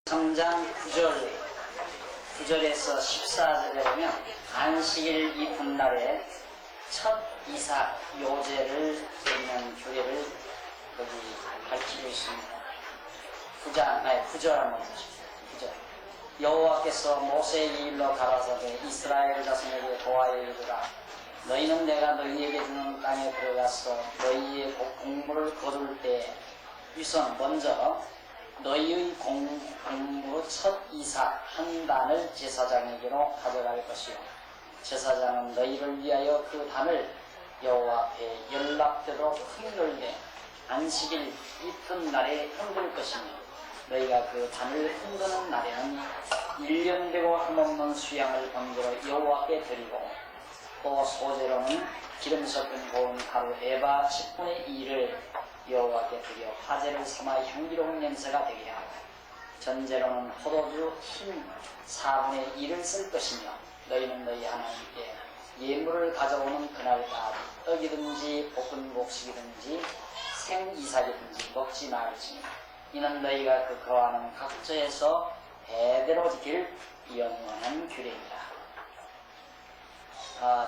3장 9절에서 14절에 보면 안식일 이튿날에 첫 이삭 요제를 드리는 규례를 여기 밝히고 있습니다. 9절 한번 보십시오. 9절. 여호와께서 모세에게 일러 가라사대 이스라엘 자손에게 고하여 이르라. 너희는 내가 너희에게 주는 땅에 들어가서 너희의 공물을 거둘 때 우선 먼저 너희의 공물의 첫 이삭 한 단을 제사장에게로 가져갈 것이요 제사장은 너희를 위하여 그 단을 여호와 앞에 연락되도록 흔들되 안식일 이튿날에 흔들 것이며 너희가 그 단을 흔드는 날에는 1년 되고 흠없는 수양을 번제로 여호와께 드리고 또 소제로는 기름 섞은 고운 가루 에바 10분의 2를 여호와께 드려 화제를 삼아 향기로운 냄새가 되게 하고 전제로는 포도주 흰 4분의 1을 쓸 것이며 너희는 너희 하나님께 예물을 가져오는 그날까지 떡이든지 볶은 곡식이든지 생이삭이든지 먹지 말지 이는 너희가 그 거하는 각처에서 대대로 지킬 영원한 규례이다.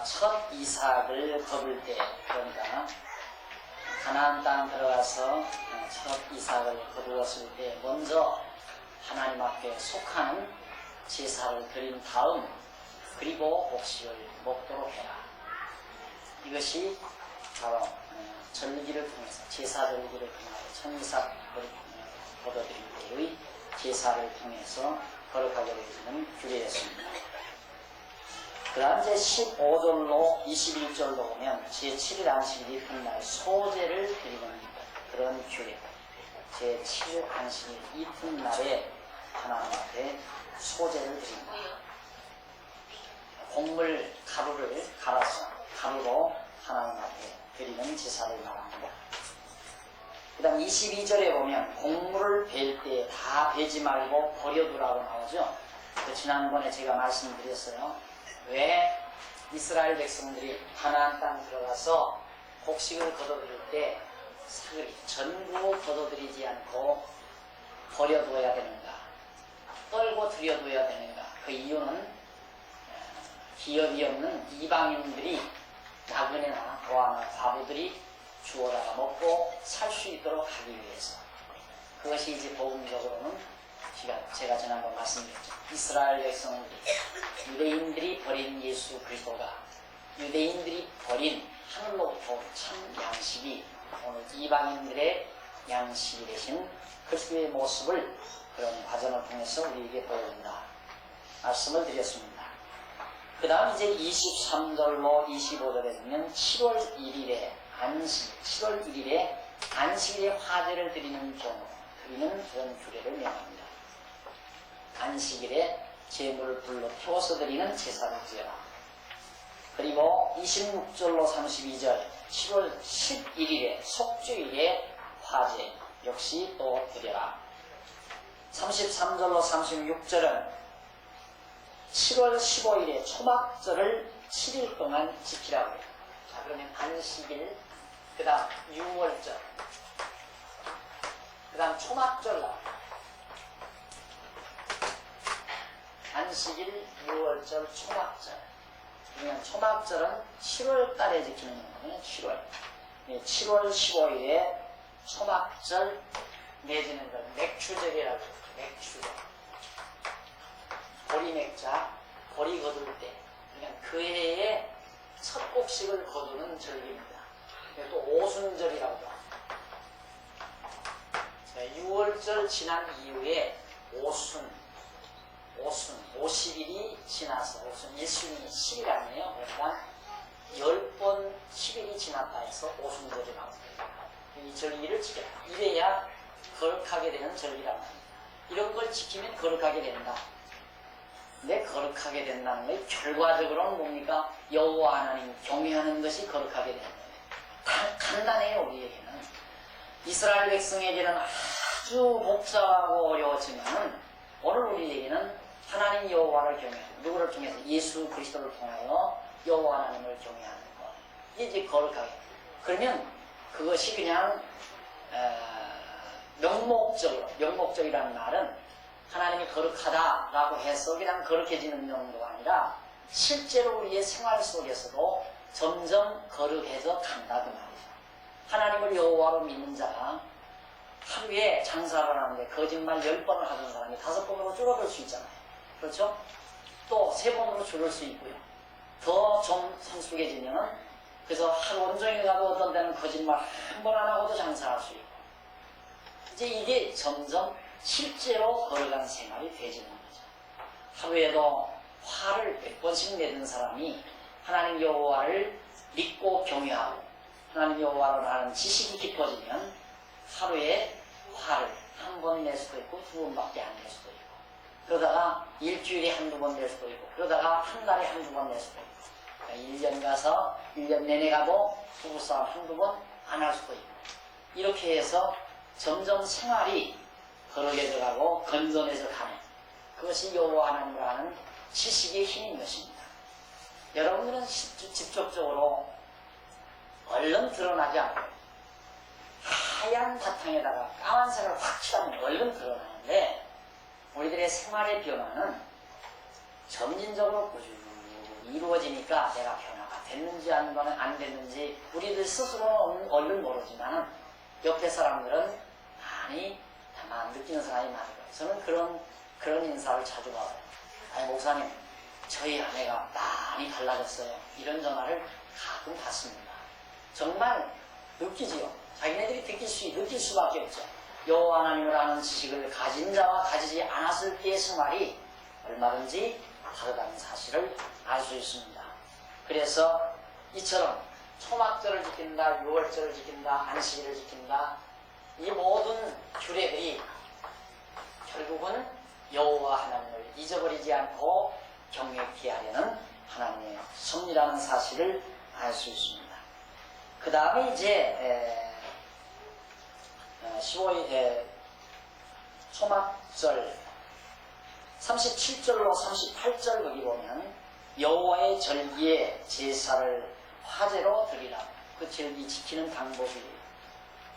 첫 이삭을 거둘 때 그러니까 가나안 땅 들어가서 첫 이삭을 거두었을 때 먼저 하나님 앞에 속하는 제사를 드린 다음 그리고 곡식을 먹도록 해라. 이것이 바로 절기를 통해서 제사 절기를 통해서 천이삭을 거둬들일 때의 제사를 통해서 거룩하게 되어지는 규례였습니다. 그 다음 제 15절로 21절로 보면 제7일 안식일 이튿날 소제를 드리는 그런 규례. 제7일 안식일 이튿날에 하나님 앞에 소제를 드립니다. 곡물 가루를 갈아서 가루로 하나님 앞에 드리는 제사를 말합니다. 그 다음 22절에 보면 곡물을 벨 때 다 베지 말고 버려두라고 나오죠. 지난번에 제가 말씀드렸어요. 왜 이스라엘 백성들이 가나안 땅 들어가서 곡식을 거둬들일 때 사그리 전부 거둬들이지 않고 버려두어야 되는가, 떨고 들여둬야 되는가? 그 이유는 기업이 없는 이방인들이 나그네나 고아나 과부들이 주워다가 먹고 살 수 있도록 하기 위해서. 그것이 이제 복음적으로는 제가 지난번 말씀드렸죠. 이스라엘 백성들이 유대인들이 버린 예수 그리스도가 유대인들이 버린 하늘로부터 참 양식이 오늘 이방인들의 양식이 되신 그리스도의 모습을 그런 과정을 통해서 우리에게 보여준다 말씀을 드렸습니다. 그 다음 이제 23절로 25절에 보면 7월 1일에 안식, 7월 1일에 안식일에 화제를 드리는 경우 드리는 그런 규례를 명합니다. 안식일에 제물을 불러 태워서 드리는 제사를 지어라. 그리고 26절로 32절 7월 11일에 속주일에 화제 역시 또 드려라. 33절로 36절은 7월 15일에 초막절을 7일 동안 지키라고 해요. 자, 그러면 안식일, 그 다음 6월절, 그 다음 초막절 나와요. 안식일, 6월절, 초막절. 그러면 초막절은 7월 달에 지키는 거거든요. 7월. 7월 15일에 초막절 내지는 걸 맥추절이라고 해요. 맥추절. 보리 맥자, 보리 거둘 때. 그냥 그 해에 첫 곡식을 거두는 절기입니다. 또 오순절이라고 합니다. 6월절 지난 이후에 오순 50일이 지나서 오순 1순위 10일 아니에요. 그러니까 10번 10일이 지났다 해서 오순절이 나옵니다. 이 절기를 지켜라. 이래야 거룩하게 되는 절기라고 합니다. 이런 걸 지키면 거룩하게 된다. 근데 거룩하게 된다는 게 결과적으로는 뭡니까? 여호와 하나님 경외하는 것이 거룩하게 되는 거예요. 간단해요. 우리에게는. 이스라엘 백성에게는 아주 복잡하고 어려웠지만 오늘 우리에게는 하나님 여호와를 경외하는 누구를 통해서 예수 그리스도를 통하여 여호와 하나님을 경외하는 것. 이게 이제 거룩하게. 그러면 그것이 그냥 명목적이라는 말은 하나님 거룩하다라고 해서 그냥 거룩해지는 정도가 아니라 실제로 우리의 생활 속에서도 점점 거룩해져 간다 그 말이죠. 하나님을 여호와로 믿는 자가 하루에 장사를 하는데 거짓말 10번을 하던 사람이 5번으로 줄어들 수 있잖아요. 그렇죠? 또 3번으로 줄을 수 있고요. 더 좀 성숙해지면은 그래서 하루 온종일 가도 어떤 때는 거짓말 한 번 안 하고도 장사할 수 있고 이제 이게 점점 실제로 거룩한 생활이 되지는 거죠. 하루에도 화를 100번씩 내던 사람이 하나님 여호와를 믿고 경외하고 하나님 여호와를 아는 지식이 깊어지면 하루에 화를 한 번 낼 수도 있고 2번밖에 안 낼 수도 있고 그러다가 일주일에 한두 번 낼 수도 있고 그러다가 한 달에 한두 번 낼 수도 있고 그러니까 1년 가서 1년 내내 가도 부부싸움 한두 번 안 할 수도 있고 이렇게 해서 점점 생활이 거룩해져 가고 건전해져 가는 그것이 여호와 하나님을 아는 지식의 힘인 것입니다. 여러분들은 직접적으로 얼른 드러나지 않고 하얀 바탕에다가 까만 색을 확 칠하면 얼른 드러나는데 우리들의 생활의 변화는 점진적으로 꾸준히 이루어지니까 내가 변화가 됐는지 안 됐는지 우리들 스스로는 얼른 모르지만 옆에 사람들은 많이 다만 느끼는 사람이 많아요. 저는 그런 인사를 자주 받아요. 아니 목사님 저희 아내가 많이 달라졌어요. 이런 전화를 가끔 받습니다. 정말 느끼지요. 자기네들이 느낄 수밖에 없죠. 여호와 하나님을 아는 지식을 가진 자와 가지지 않았을 때의 생활이 얼마든지 다르다는 사실을 알 수 있습니다. 그래서 이처럼 초막절을 지킨다, 유월절을 지킨다, 안식일을 지킨다 이 모든 규례들이 결국은 여호와 하나님을 잊어버리지 않고 경외케 하려는 하나님의 섭리라는 사실을 알 수 있습니다. 그 다음에 이제 15일 초막절 37절로 38절 거기 보면 여호와의 절기에 제사를 화제로 드리라. 그 절기 지키는 방법이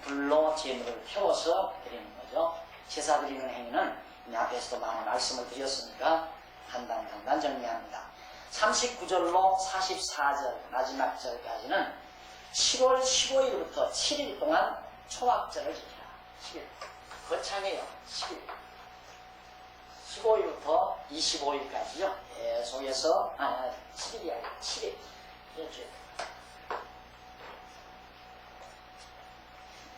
불로 제물을 태워서 드리는 거죠. 제사 드리는 행위는 앞에서도 많은 말씀을 드렸으니까 한단 정리합니다. 39절로 44절 마지막 절까지는 7월 15일부터 7일 동안 초막절을 지키라. 10일. 거창해요. 10일. 15일부터 25일까지요. 계속해서 7일이 아니라 7일. 일주일.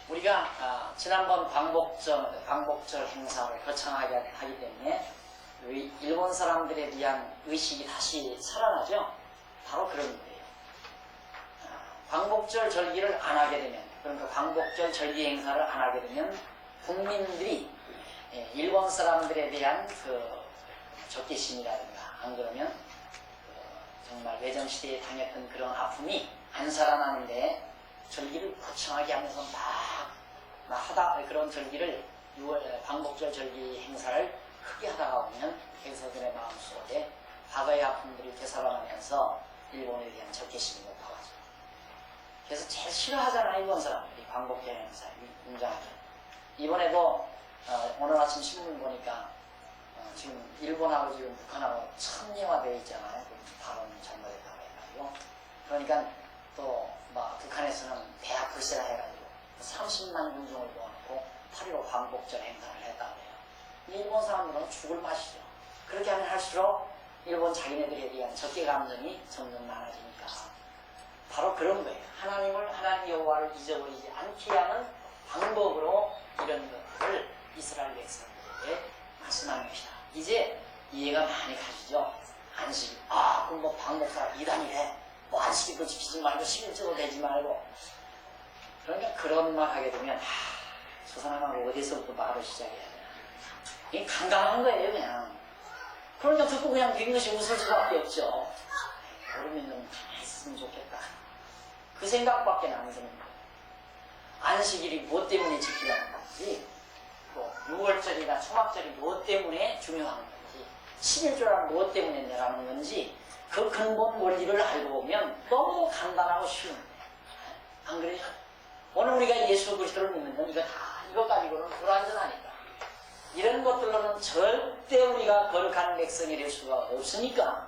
우리가 지난번 광복절 행사를 거창하게 하기 때문에 일본 사람들에 대한 의식이 다시 살아나죠. 바로 그런 거예요. 광복절 절기를 안 하게 되면 그러니까 광복절 절기 행사를 안 하게 되면 국민들이 일본 사람들에 대한 그 적개심이라든가 안 그러면 정말 외전시대에 당했던 그런 아픔이 안 살아나는데 절기를 거창하게 하면서 막 하다 그런 절기를 광복절 절기 행사를 크게 하다가 보면 백성들의 마음속에 과거의 아픔들이 되살아나면서 일본에 대한 적개심이 높아가죠. 그래서 제일 싫어하잖아 일본 사람들이 광복절 행사 인정하죠. 이번에도 오늘 아침 신문 보니까 지금 일본하고 지금 북한하고 천리화되어 있잖아요. 발언 잘못했다고 해가지고 그러니까 또 막 북한에서는 대학 불세라 해가지고 30만 군중을 모아놓고 8.15 광복절 행사를 했다고 해요. 일본 사람들은 죽을 맛이죠. 그렇게 하면 할수록 일본 자기네들에 대한 적개 감정이 점점 많아지니까 바로 그런 거예요. 하나님 여호와를 잊어버리지 않게 하는 방법으로 이런 것들을 이스라엘 백성들에게 말씀하는 것이다. 이제 이해가 많이 가시죠. 안식. 그럼 뭐 방목사 이단이래. 뭐 안식일도 지키지 말고 11조도 되지 말고. 그러니까 그런 말 하게 되면 저 사람하고 어디서부터 말을 시작해야 되나. 이게 간단한 거예요 그냥. 그러니까 듣고 그냥 빙긋이 웃을 수밖에 없죠. 모르면 좀 가만히 있으면 좋겠다. 그 생각밖에 안 드는 거예요. 안식일이 무엇 때문에 지키라는 건지 또 6월절이나 초막절이 무엇 때문에 중요한 건지 11조라는 무엇 때문에 내라는 건지 그 근본 원리를 알고 보면 너무 간단하고 쉬운데 안 그래요? 오늘 우리가 예수 그리스도를 믿는 건 이거 가지고는 불완전하니까 이런 것들로는 절대 우리가 거룩한 백성이 될 수가 없으니까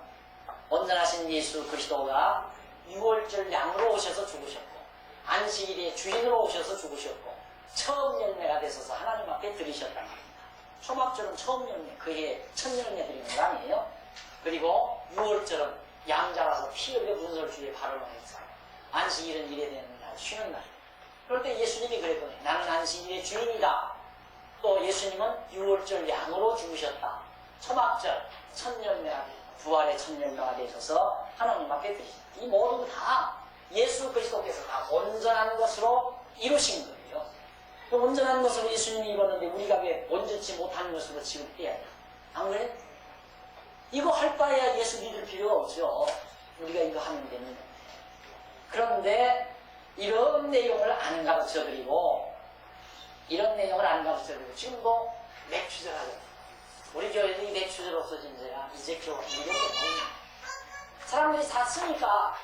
온전하신 예수 그리스도가 6월절 양으로 오셔서 죽으셨고 안식일에 주인으로 오셔서 죽으셨고 처음 열매가 되셔서 하나님 앞에 드리셨단 말입니다. 초막절은 처음 열매, 그해 첫 열매 드리는 거 아니에요? 그리고 6월절은 양 잡아서 피 흘려 문설주에 바르는 행사. 안식일은 일에 되는 날, 쉬는 날. 그럴 때 예수님이 그랬거든요. 나는 안식일의 주인이다. 또 예수님은 6월절 양으로 죽으셨다. 초막절 첫 열매가 부활의 첫 열매가 되셔서 하나님 앞에 드리셨다. 이 모든 다 예수 그리스도께서 다 온전한 것으로 이루신 거예요. 그 온전한 것으로 예수님이 입었는데 우리가 왜 온전치 못한 것으로 취급해야 돼요? 안 그래? 이거 할 바에야 예수 믿을 필요가 없죠. 우리가 이거 하면 되는 건데. 그런데 이런 내용을 안 가르쳐드리고 이런 내용을 안 가르쳐드리고 지금도 맥주절 하죠. 우리 교회도 이 맥주절 없어진 지가 이제 겨우 1년 됐네. 사람들이 다 쓰니까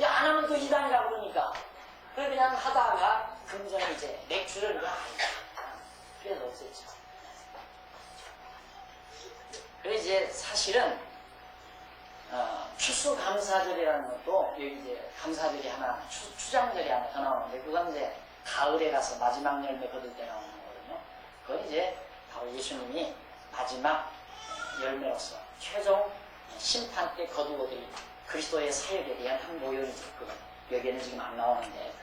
야, 안 하면 또 이단이라고 그러니까 그래 그냥 하다가 금전에 이제 맥주를 그래서 없었죠. 그래서 이제 사실은 추수감사절이라는 것도 여기 이제 감사절이 하나 추장절이 하나 더 나오는데 그건 이제 가을에 가서 마지막 열매 거둘 때 나오는 거거든요. 그건 이제 바로 예수님이 마지막 열매로서 최종 심판 때 거두어들인 그리스도의 사역에 대한 한 모형이죠. 여기에는 지금 안 나오는데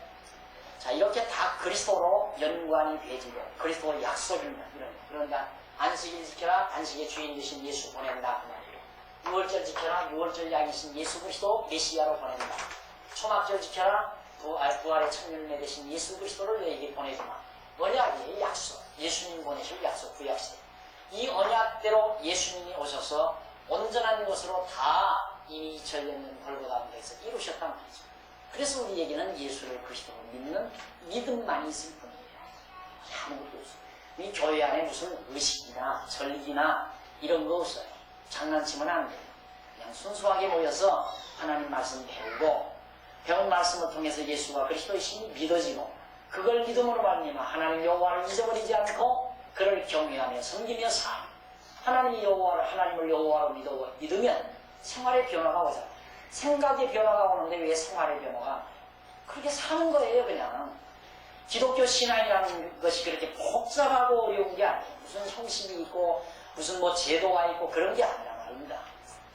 자 이렇게 다 그리스도로 연관이 되지고 그리스도의 약속입니다. 그러니까 안식일 지켜라 안식의 주인 되신 예수 보낸다 그 말이에요. 6월절 지켜라 6월절 양이신 예수 그리스도 메시아로 보낸다. 초막절 지켜라 부활의 첫 열매 되신 예수 그리스도를 너에게 보내주마. 언약의 약속 예수님 보내실 약속 구약시대 이 언약대로 예수님이 오셔서 온전한 것으로 다 이미 2000년 벌고 가운데서 이루셨단 말이죠. 그래서 우리에게는 예수를 그리스도로 믿는 믿음만 있을 뿐이에요. 아무것도 없어요. 이 교회 안에 무슨 의식이나 절기나 이런 거 없어요. 장난치면 안 돼요. 그냥 순수하게 모여서 하나님 말씀 배우고 배운 말씀을 통해서 예수가 그리스도의 신이 믿어지고 그걸 믿음으로 말미암아 하나님 여호와를 잊어버리지 않고 그를 경외하며 섬기며 살 하나님을 여호와로 믿으면 생활의 변화가 오잖아요. 생각의 변화가 오는데 왜 생활의 변화가 그렇게 사는 거예요. 그냥 기독교 신앙이라는 것이 그렇게 복잡하고 어려운 게 아니에요. 무슨 형식이 있고 무슨 뭐 제도가 있고 그런 게 아니라 말입니다.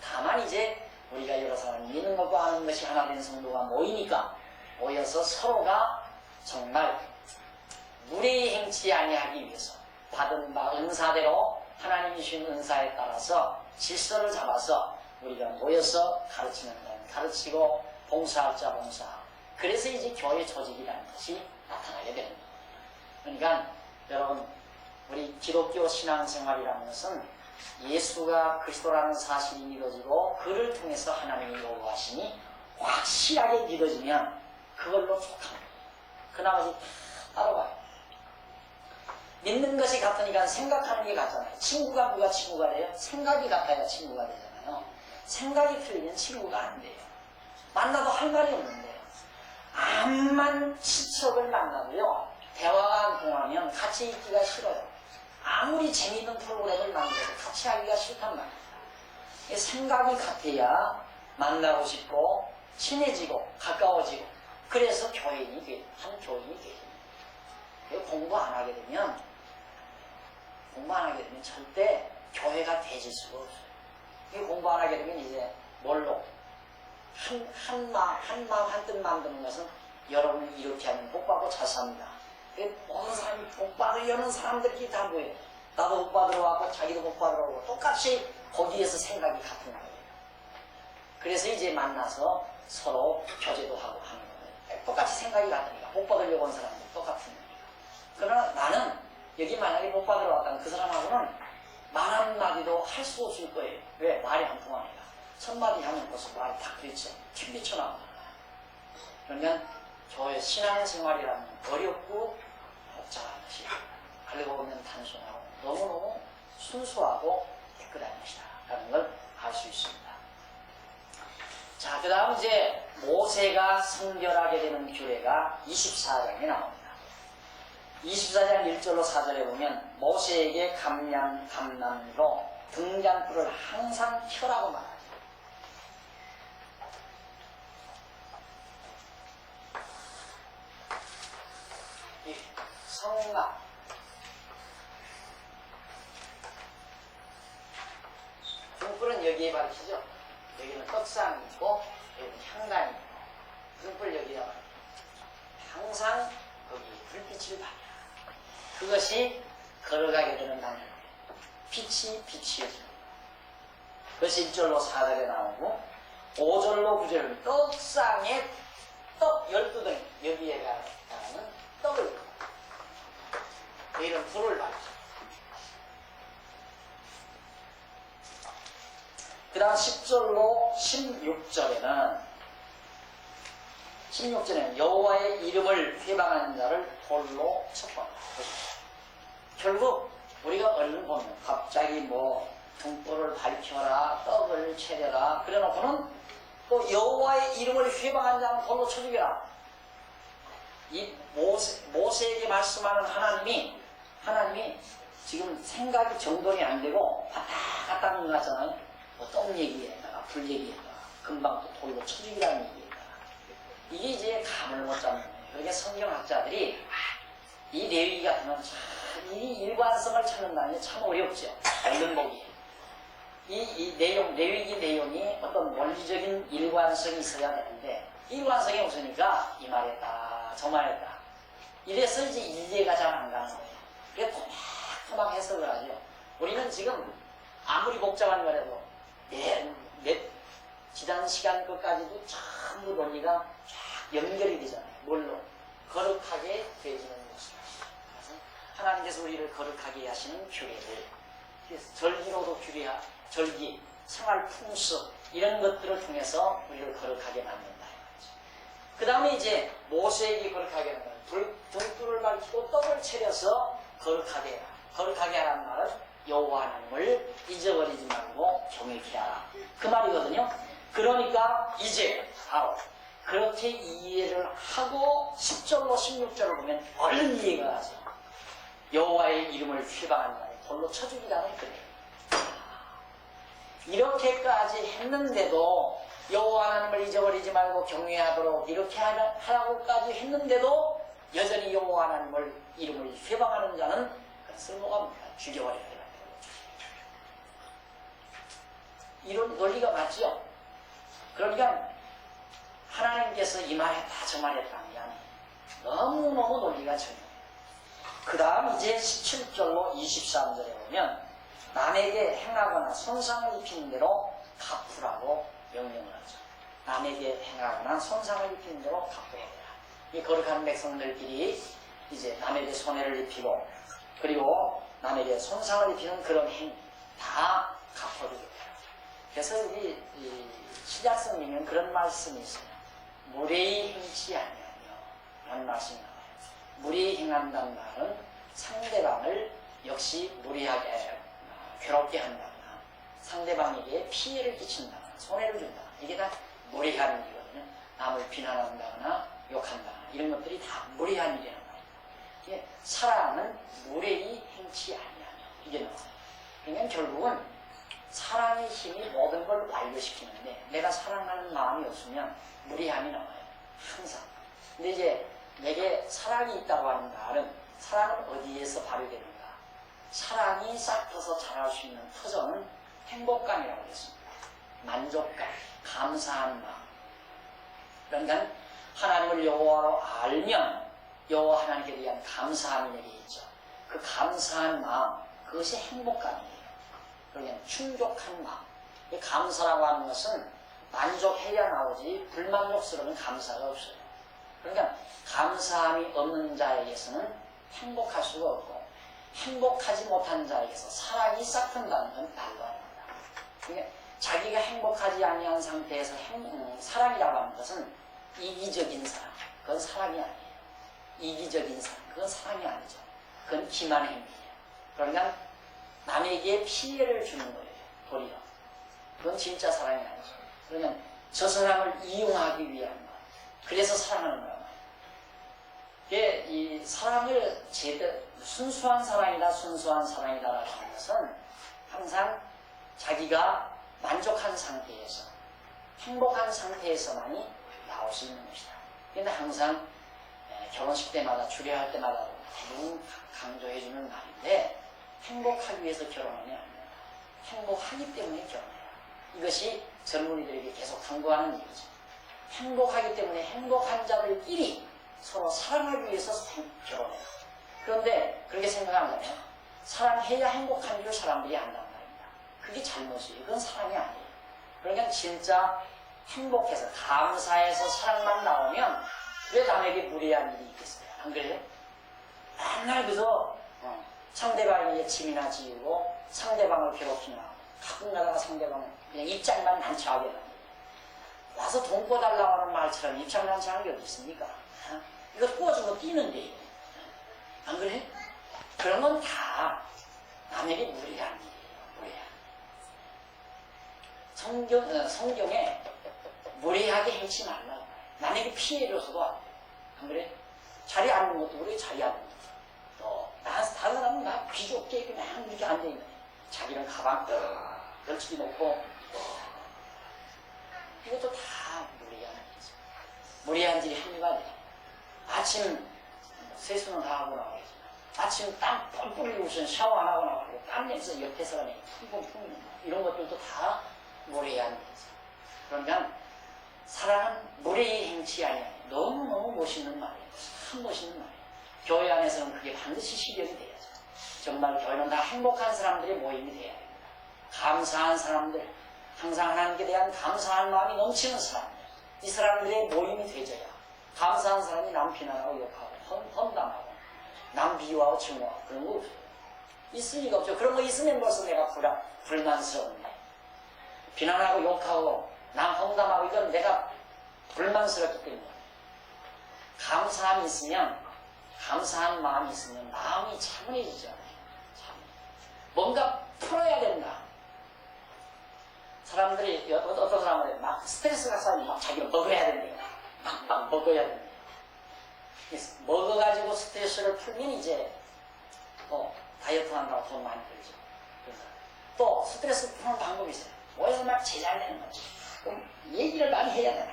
다만 이제 우리가 여러 사람 믿는 것과 아는 것이 하나 된 성도가 모여서 서로가 정말 무례히 행치 아니하기 위해서 받은 바 은사대로 하나님이 주신 은사에 따라서 질서를 잡아서 우리가 모여서 가르치는 건 가르치고 봉사할 자 봉사하고 그래서 이제 교회 조직이라는 것이 나타나게 되는 거예요. 그러니까 여러분 우리 기독교 신앙생활이라는 것은 예수가 그리스도라는 사실이 믿어지고 그를 통해서 하나님이 요구하시니 확실하게 믿어지면 그걸로 족합니다. 그 나머지 다 따라가요. 믿는 것이 같으니까 생각하는 게 같잖아요. 친구가 누가 친구가 돼요? 생각이 같아야 친구가 되잖아요. 생각이 틀리면 친구가 안 돼요. 만나도 할 말이 없는데요. 암만 친척을 만나도요. 대화가 안 통하면 같이 있기가 싫어요. 아무리 재미있는 프로그램을 만들어도 같이 하기가 싫단 말입니다. 생각이 같아야 만나고 싶고 친해지고 가까워지고 그래서 교인이 돼요. 한 교인이 돼요. 공부 안 하게 되면 절대 교회가 되질 수가 없어요. 공부 안 하게 되면 이제 뭘로 한 마음 한뜻 만드는 것은 여러분이 이렇게 하면 복 받고 잘 삽니다. 모든 사람이 복 받으려는 사람들끼리 다 모여요. 나도 복 받으러 왔고 자기도 복 받으러 오고 똑같이 거기에서 생각이 같은 거예요. 그래서 이제 만나서 서로 교제도 하고 하는 거예요. 똑같이 생각이 같으니까 복 받으려고 온 사람들 똑같은 거예요. 그러나 나는 여기 만약에 복 받으러 왔다면 그 사람하고는 말 한마디도 할 수 없을 거예요. 왜? 말이 안 통하니까. 첫마디 하면 벌써 말이 다 그렇죠. 튕기쳐 나오잖아요. 그러면 교회 신앙생활이라는 어렵고 복잡한 것이 알고 보면 단순하고 너무너무 순수하고 깨끗한 것이다 라는 걸 알 수 있습니다. 자, 그 다음 이제 모세가 성결하게 되는 규례가 24장에 나옵니다. 24장 1절로 4절에 보면 모세에게 감남으로 등잔불을 항상 켜라고 말하죠. 이 성막, 등불은 여기에 밝히죠. 여기는 떡상이 있고 여기는 향단이 있고 등불 여기다 밝히죠. 항상 거기 불빛을 밝혀. 그것이 걸어가게 되는 방법. 빛이 비치어지는 거예요. 그것이 1절로 4절에 나오고 5절로 9절은 떡상에 떡 12등 여기에 가는 떡을 이런 불을 밝혀. 그 다음 10절로 16절에는 여호와의 이름을 회방하는 자를 돌로 쳤다. 결국 우리가 얼른 보면 갑자기 뭐 등불을 밝혀라, 떡을 차려라 그래놓고는 또 여호와의 이름을 회방하는 자는 돌로 쳐 죽여라. 이 모세에게 말씀하는 하나님이 지금 생각이 정돈이 안 되고 왔다 갔다 하는 것 같잖아요. 뭐 떡 얘기에다가 불 얘기에다가 금방 또 돌로 쳐 죽이라는 얘기에다가 이게 이제 감을 못 잡는 거예요. 그러니까 성경학자들이 이 레위기 같으면 이 일관성을 찾는다는 게 참 어렵죠. 얼른 보기. 이 내용, 레위기 내용이 어떤 원리적인 일관성이 있어야 되는데 일관성이 없으니까 이 말했다, 저 말했다. 이래서 이제 이해가 잘 안 가는 거예요. 그게 토막토막 해석을 하죠. 우리는 지금 아무리 복잡한 거라도 지난 시간 것까지도 전부 논리가 쫙 연결이 되잖아요. 뭘로? 거룩하게 되지는 것입니다. 하나님께서 우리를 거룩하게 하시는 규례들, 절기로도 절기, 생활 풍습 이런 것들을 통해서 우리를 거룩하게 만든다. 그 다음에 이제 모세에게 거룩하게 하는 거예요. 등불을 밝히고 떡을 차려서 거룩하게 해라. 거룩하게 하라는 말은 여호와 하나님을 잊어버리지 말고 경외케 하라. 그 말이거든요. 그러니까 이제 바로 그렇게 이해를 하고 10절로 16절을 보면 얼른 이해가 가죠. 여호와의 이름을 회방하는 자를 돌로 쳐 죽이라는 거예요. 이렇게까지 했는데도 여호와 하나님을 잊어버리지 말고 경외하도록 이렇게 하라고까지 했는데도 여전히 여호와 하나님을 이름을 회방하는 자는 쓸모가 없습니다. 죽여버려야 돼요. 이런 논리가 맞죠? 그러니까 하나님께서 이 말했다 저 말했다 하는 게 아니에요. 너무너무 논리가 정해요. 그 다음 이제 17절로 23절에 보면 남에게 행하거나 손상을 입히는 대로 갚으라고 명령을 하죠. 남에게 행하거나 손상을 입히는 대로 갚으라. 이 거룩한 백성들끼리 이제 남에게 손해를 입히고 그리고 남에게 손상을 입히는 그런 행 다 갚아주게 돼요. 그래서 우리 신약성경에는 그런 말씀이 있어요. 무례히 행치 아니하며 라는 말씀이 나와요. 무례히 행한다는 말은 상대방을 역시 무례하게 괴롭게 한다거나 상대방에게 피해를 끼친다거나 손해를 준다거나 이게 다 무례한 일이거든요. 남을 비난한다거나 욕한다거나 이런 것들이 다 무례한 일이라는 말이에요. 사랑은 무례히 행치 아니하며 이게 나와요. 그러니까 결국은 사랑의 힘이 모든 걸 완료시키는데 내가 사랑하는 마음이 없으면 무례함이 나와요. 항상. 근데 이제 내게 사랑이 있다고 하는 말은 사랑은 어디에서 발휘되는가? 사랑이 싹 트서 자랄 수 있는 터전은 행복감이라고 했습니다. 만족감, 감사한 마음. 그러니까 하나님을 여호와로 알면 여호와 하나님께 대한 감사함이 여기 있죠. 그 감사한 마음, 그것이 행복감이에요. 그러니까 충족한 마음. 감사라고 하는 것은 만족해야 나오지 불만족스러운 감사가 없어요. 그러니까 감사함이 없는 자에게서는 행복할 수가 없고 행복하지 못한 자에게서 사랑이 싹 튼다는 건 말도 안 됩니다. 그러니까 자기가 행복하지 아니한 상태에서 사랑이라고 하는 것은 이기적인 사랑, 그건 사랑이 아니에요. 이기적인 사랑, 그건 사랑이 아니죠. 그건 기만의 행위예요. 그러니까 남에게 피해를 주는 거예요. 도리어. 그건 진짜 사랑이 아니죠. 그러면 저 사람을 이용하기 위한 것. 그래서 사랑하는 거예요. 이 사랑을 순수한 사랑이다라고 하는 것은 항상 자기가 만족한 상태에서, 행복한 상태에서만이 나올 수 있는 것이다. 그런데 항상 결혼식 때마다, 주례할 때마다 대부분 강조해주는 말인데, 행복하기 위해서 결혼하면 안 된다. 행복하기 때문에 결혼해라. 이것이 젊은이들에게 계속 당부하는 얘기죠. 행복하기 때문에 행복한 자들끼리 서로 사랑하기 위해서 결혼해라. 그런데 그렇게 생각하면 사랑해야 행복한 줄 사람들이 안단 말입니다. 그게 잘못이에요. 그건 사랑이 아니에요. 그러니까 진짜 행복해서 감사해서 사랑만 나오면 왜 남에게 무례한 일이 있겠어요? 안 그래요? 맨날 그저 상대방에게 침이나 지우고 상대방을 괴롭히나 가끔 가다가 상대방을 그냥 입장만 난처하게 합니다. 와서 돈 꿔달라고 하는 말처럼 입장 난처하는 게 어디 있습니까? 이거 꿔주고 뛰는데 안 그래? 그런 건 다 남에게 무례한 일이에요. 무례한. 성경에 무례하게 행치 말라고. 남에게 피해를 줘도 안 돼. 안 그래? 자리 앉는 것도 그래. 자리 앉는 것도. 또 다른 사람은 나 귀족게 그냥 이렇게 앉아있는 거야. 자기는 가방 걸치기 놓고 이것도 다 무례한 일이죠. 무례한 일이 합리가 돼. 아침 세수는 다 하고 나가겠지만 아침 땀 뻘뻘 흘리고선 샤워 안 하고 나가고 땀 내면서 옆에 사람이 풍풍 풍는 거 이런 것들도 다 무례한 일이죠. 그러면 사랑은 무례의 행치 아니야. 너무너무 멋있는 말이에요. 참 멋있는 말이에요. 교회 안에서는 그게 반드시 실현이 돼야죠. 정말 교회는 다 행복한 사람들의 모임이 돼야 됩니다. 감사한 사람들, 항상 하나님께 대한 감사한 마음이 넘치는 사람들, 이 사람들의 모임이 되져야 감사한 사람이 남 비난하고 욕하고 험담하고 남 비유하고 증오하고 그런 거 없어요. 있을 리가 없죠. 그런 거 있으면 벌써 내가 불만스러운데 비난하고 욕하고 남 험담하고 이건 내가 불만스럽기 때문에 감사함이 있으면 감사한 마음이 있으면 마음이 차분해지죠. 뭔가 풀어야 된다. 사람들이 어떤 사람은 막 스트레스가 쌓이면 막 자기가 먹어야 된대요. 막 먹어야 된대요. 먹어가지고 스트레스를 풀면 이제 다이어트 한다고 돈 많이 들죠. 그래서 또 스트레스 푸는 방법이 있어요. 모여서 막 제잘되는 거지. 얘기를 많이 해야 되나.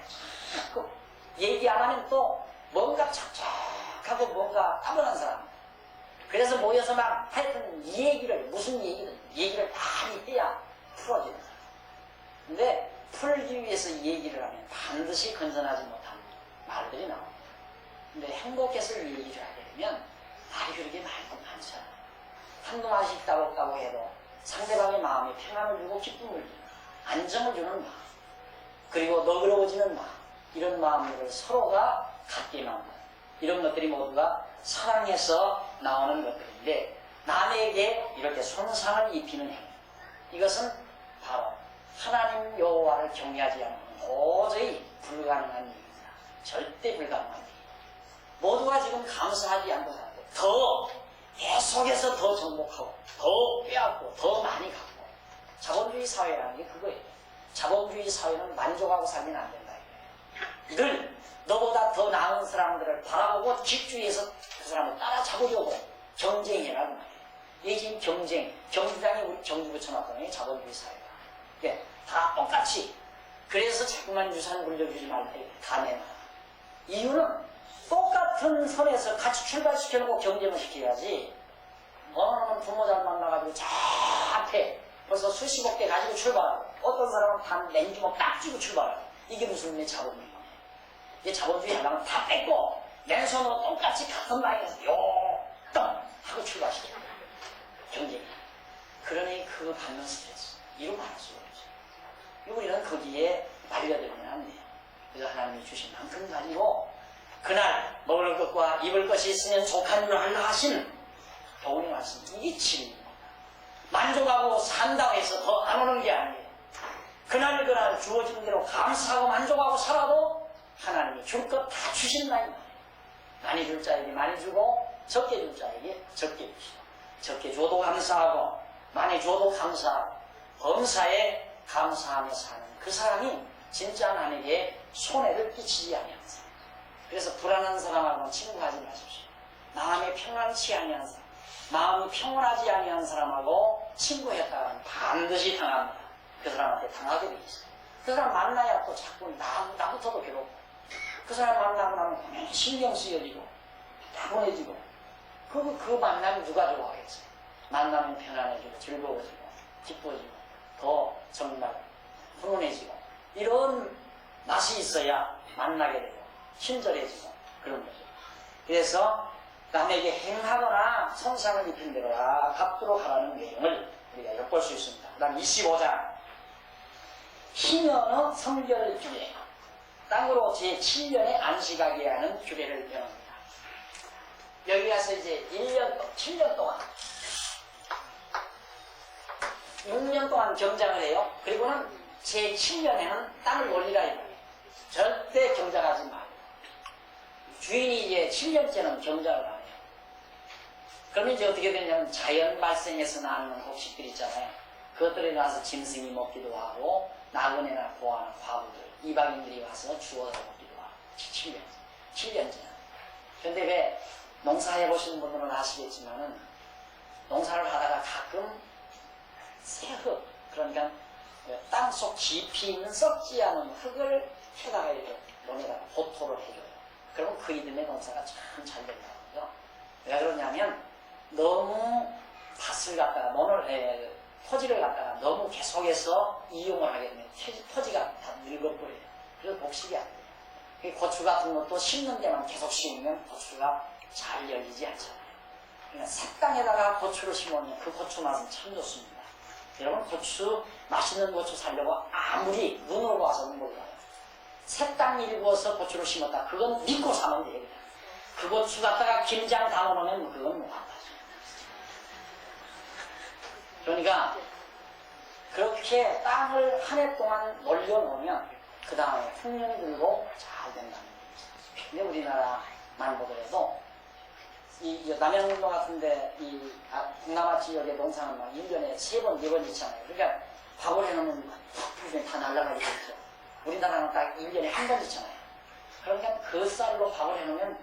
얘기 안 하면 또 뭔가 촉촉하고 뭔가 따분한 사람. 그래서 모여서 막 하여튼 이 얘기를 무슨 얘기를 많이 해야 풀어지는 사람. 근데 풀기 위해서 얘기를 하면 반드시 건전하지 못한 말들이 나옵니다. 근데 행복해서 얘기를 하게 되면 말이 그렇게 많지 않아요. 한두 마디씩 따고 해도 상대방의 마음에 평안을 주고 기쁨을 주는 안정을 주는 마음 그리고 너그러워지는 마음 이런 마음들을 서로가 갖게 만드는 이런 것들이 모두가 사랑에서 나오는 것들인데 남에게 이렇게 손상을 입히는 행위 이것은 바로 하나님 여호와를 경외하지 않으면 도저히 불가능한 일입니다. 절대 불가능한 일입니다. 모두가 지금 감사하지 않고 사는데 더 계속해서 더 정복하고 더 빼앗고 더 많이 갖고 자본주의 사회라는 게 그거예요. 자본주의 사회는 만족하고 살면 안 된다. 늘 너보다 더 나은 사람들을 바라보고 집주위에서 그 사람을 따라잡으려고 경쟁해라 그 말이에요. 이게 지금 경주장이 우리 경주 붙여놨더니 자본주의 사회다. 예, 다 똑같이. 그래서 자꾸만 유산 물려주지 말고 다 내놔. 이유는 똑같은 선에서 같이 출발시켜놓고 경쟁을 시켜야지. 어느 놈은 부모 잘 만나가지고 저 앞에 벌써 수십억 대 가지고 출발하고 어떤 사람은 단 냉주먹 딱 쥐고 출발하고 이게 무슨 의미의 자본주의냐. 이게 자본주의 하려면 다 뺏고 맨손으로 똑같이 같은 방향에서 요떡 하고 출발시켜. 경쟁이. 그러니 그거 받는 스트레스. 이루 말할 수가 없죠. 우리는 거기에 말려들면 안 돼요. 그래서 하나님이 주신 만큼 가지고 그날 먹을 것과 입을 것이 있으면 족하니라 하려 하신 교훈의 말씀. 이게 진리입니다. 만족하고 산다고 해서 더 안 오는 게 아니에요. 그날 주어진 대로 감사하고 만족하고 살아도 하나님이 줄 것 다 주신다 이 말이에요. 많이 줄 자에게 많이 주고 적게 줄 자에게 적게 주시고 적게 줘도 감사하고 많이 줘도 감사하고 범사에 감사하며 사는 그 사람이 진짜 남에게 손해를 끼치지 아니하는 사람. 그래서 불안한 사람하고는 친구하지 마십시오. 마음이 평안치 아니한 사람, 마음이 평온하지 아니한 사람하고 친구했다가는 반드시 당합니다. 그 사람한테 당하게 돼 있어요. 그 사람 만나야 또 자꾸 나부터도 괴롭고, 그 사람 만나고 나면 신경 쓰여지고 따분해지고, 그 만남이 누가 좋아하겠어요? 만나면 편안해지고 즐거워지고 기뻐지고 더 정말 훈훈해지고 이런 맛이 있어야 만나게 되고 친절해지고 그런 거죠. 그래서 남에게 행하거나 선상을 입힌 대로 갚도록 하라는 내용을 우리가 엿볼 수 있습니다. 그 다음 25장 희년의 성결 규례, 땅으로 제7년에 안식하게 하는 규례를 배웁니다. 여기 가서 이제 7년 동안 6년 동안 경작을 해요. 그리고는 제7년에는 땅을 올리라 이거예요. 절대 경작하지 말고. 주인이 이제 7년째는 경작을 안 해요. 그러면 이제 어떻게 되냐면 자연 발생에서 나는 곡식들 있잖아요. 그것들에 나와서 짐승이 먹기도 하고 나그네나 고아나 과부들 이방인들이 와서 주워서 먹기도 하고 7년째는. 그런데 왜 농사해보시는 분들은 아시겠지만은 농사를 하다가 가끔 새흙, 그러니까 땅속 깊이 있는 썩지 않은 흙을 해다가 이렇게 논에다가 보토를 해줘요. 그러면 그 이듬해 농사가 참 잘 된다고요. 왜 그러냐면 너무 밭을 갖다가 토지를 갖다가 너무 계속해서 이용을 하게 되면 토지가 다 늙어버려요. 그래서 복식이 안 돼요. 고추 같은 것도 심는 데만 계속 심으면 고추가 잘 열리지 않잖아요. 그러니까 색땅에다가 고추를 심으면 그 고추 맛은 참 좋습니다. 여러분 고추, 맛있는 고추 사려고 아무리 눈으로 봐서는 몰라요. 새땅 일구어서 고추를 심었다. 그건 믿고 사면 되거든요. 그 고추 갖다가 김장 담아놓으면 그건 못 한다. 그러니까 그렇게 땅을 한 해 동안 놀려놓으면 그 다음에 풍년이 들고 잘 된다는 거죠. 근데 우리나라만 보더라도 이 남양도 같은데 이 동남아 지역의 농사는 막 1년에 3번, 4번 짓잖아요. 그러니까 밥을 해놓으면 다 날아가게 되죠. 우리나라는 딱 1년에 한 번 짓잖아요. 그러니까 그 쌀로 밥을 해놓으면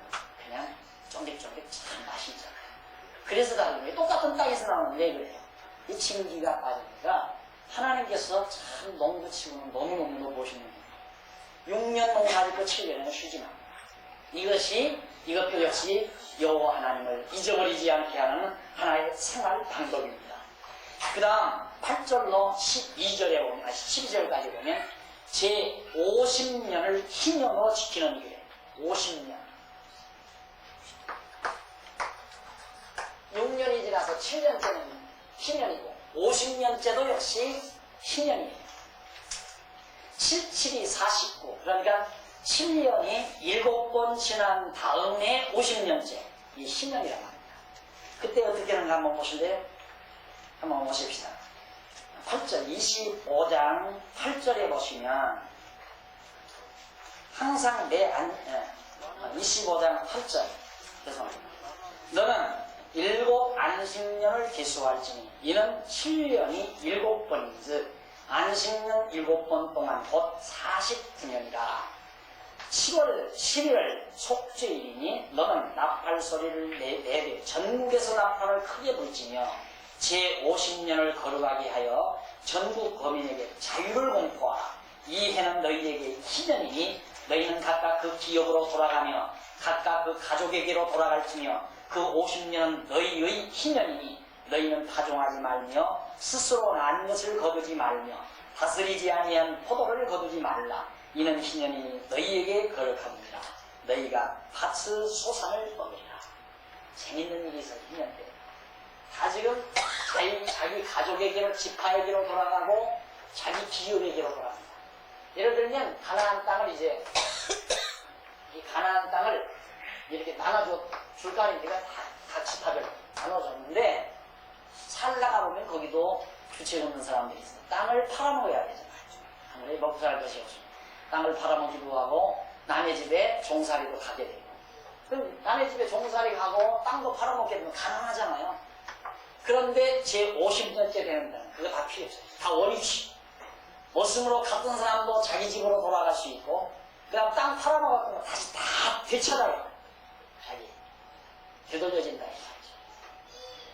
그냥 쫀득쫀득 참 맛이 있잖아요. 그래서 다른 거예요. 똑같은 땅에서 나오는 왜 그래요? 이 징기가 빠지니까 하나님께서 참 농부치고는 너무너무 보시는 거예요. 6년 농사 짓고 7년에는 쉬지 마. 이것도 역시 여호와 하나님을 잊어버리지 않게 하는 하나의 생활 방법입니다. 그 다음 8절로 12절에 보면, 12절까지 보면 제50년을 희년으로 지키는 규례. 50년. 6년이 지나서 7년째는 희년이고 50년째도 역시 희년이에요. 7, 7이 49. 그러니까 7년이 7번 지난 다음에 50년째. 이 희년이라고 합니다. 그때 어떻게 하는가 한번 보실래요? 한번 보십시다. 8절, 25장 8절에 보시면 항상 25장 8절 죄송합니다. 너는 7 안식년을 계수할지니 이는 7년이 7번인즉 안식년 7번 동안 곧 49년이라. 10월 11월 속죄일이니 너는 나팔 소리를 내되 전국에서 나팔을 크게 불지며 제50년을 거룩하게 하여 전국 거민에게 자유를 공포하라. 이 해는 너희에게 희년이니 너희는 각각 그 기업으로 돌아가며 각각 그 가족에게로 돌아갈지며 그 50년은 너희의 희년이니 너희는 파종하지 말며 스스로 난 것을 거두지 말며 다스리지 아니한 포도를 거두지 말라. 이는 희년이 너희에게 거룩합니다. 너희가 밭의 소산을 먹으리라. 재밌는 일이 있어요. 희년 때. 다 지금 자기 가족에게로 지파에게로 돌아가고 자기 기업에게로 돌아갑니다. 예를 들면 가나안 땅을 이제 이 가나안 땅을 이렇게 나눠줄 거 아닙니까? 다 지파별로 나눠줬는데 살다가 보면 거기도 규칙 없는 사람들이 있어요. 땅을 팔아먹어야 되잖아요. 아무리 먹고 살 것이 없습니다. 땅을 팔아먹기도 하고 남의 집에 종살이도 가게 되고, 그럼 남의 집에 종살이 가고 땅도 팔아먹게 되면 가난하잖아요. 그런데 제 50년째 되는 데는 그거 다 필요 없어요. 다 원위치. 머슴으로 갔던 사람도 자기 집으로 돌아갈 수 있고 그 다음 땅 팔아먹었고 다시 다 되찾아요. 자기 되돌려진다.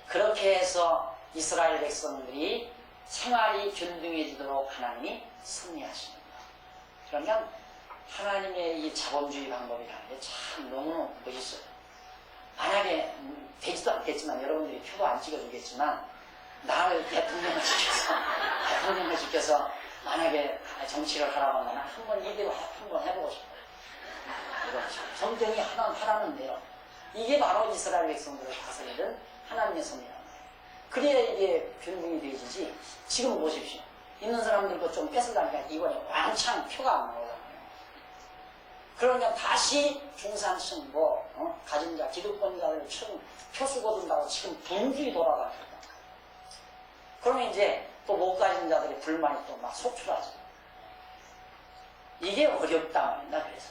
그렇게 해서 이스라엘 백성들이 생활이 균등해지도록 하나님이 섭리하십니다. 그러면 하나님의 이 자본주의 방법이라는 게 참 너무 멋있어요. 만약에 되지도 않겠지만 여러분들이 표도 안 찍어주겠지만 나를 대통령을 시켜서 만약에 정치를 하라고 하면 한번 이대로 한번 해보고 싶어요. 성경이 하라는데요. 이게 바로 이스라엘 백성들을 다스리는 하나님의 섭리랍니다. 그래야 이게 균등이 되어지지. 지금 보십시오. 있는 사람들도 좀 뺏으려니까 이번에 왕창 표가 안 나오잖아요. 그러니까 다시 중산층 가진 자, 기득권자들 표수 거둔다고 지금 분주히 돌아다닙니다. 그러면 이제 또 못 가진 자들의 불만이 또 막 속출하죠. 이게 어렵다 말입니다. 그래서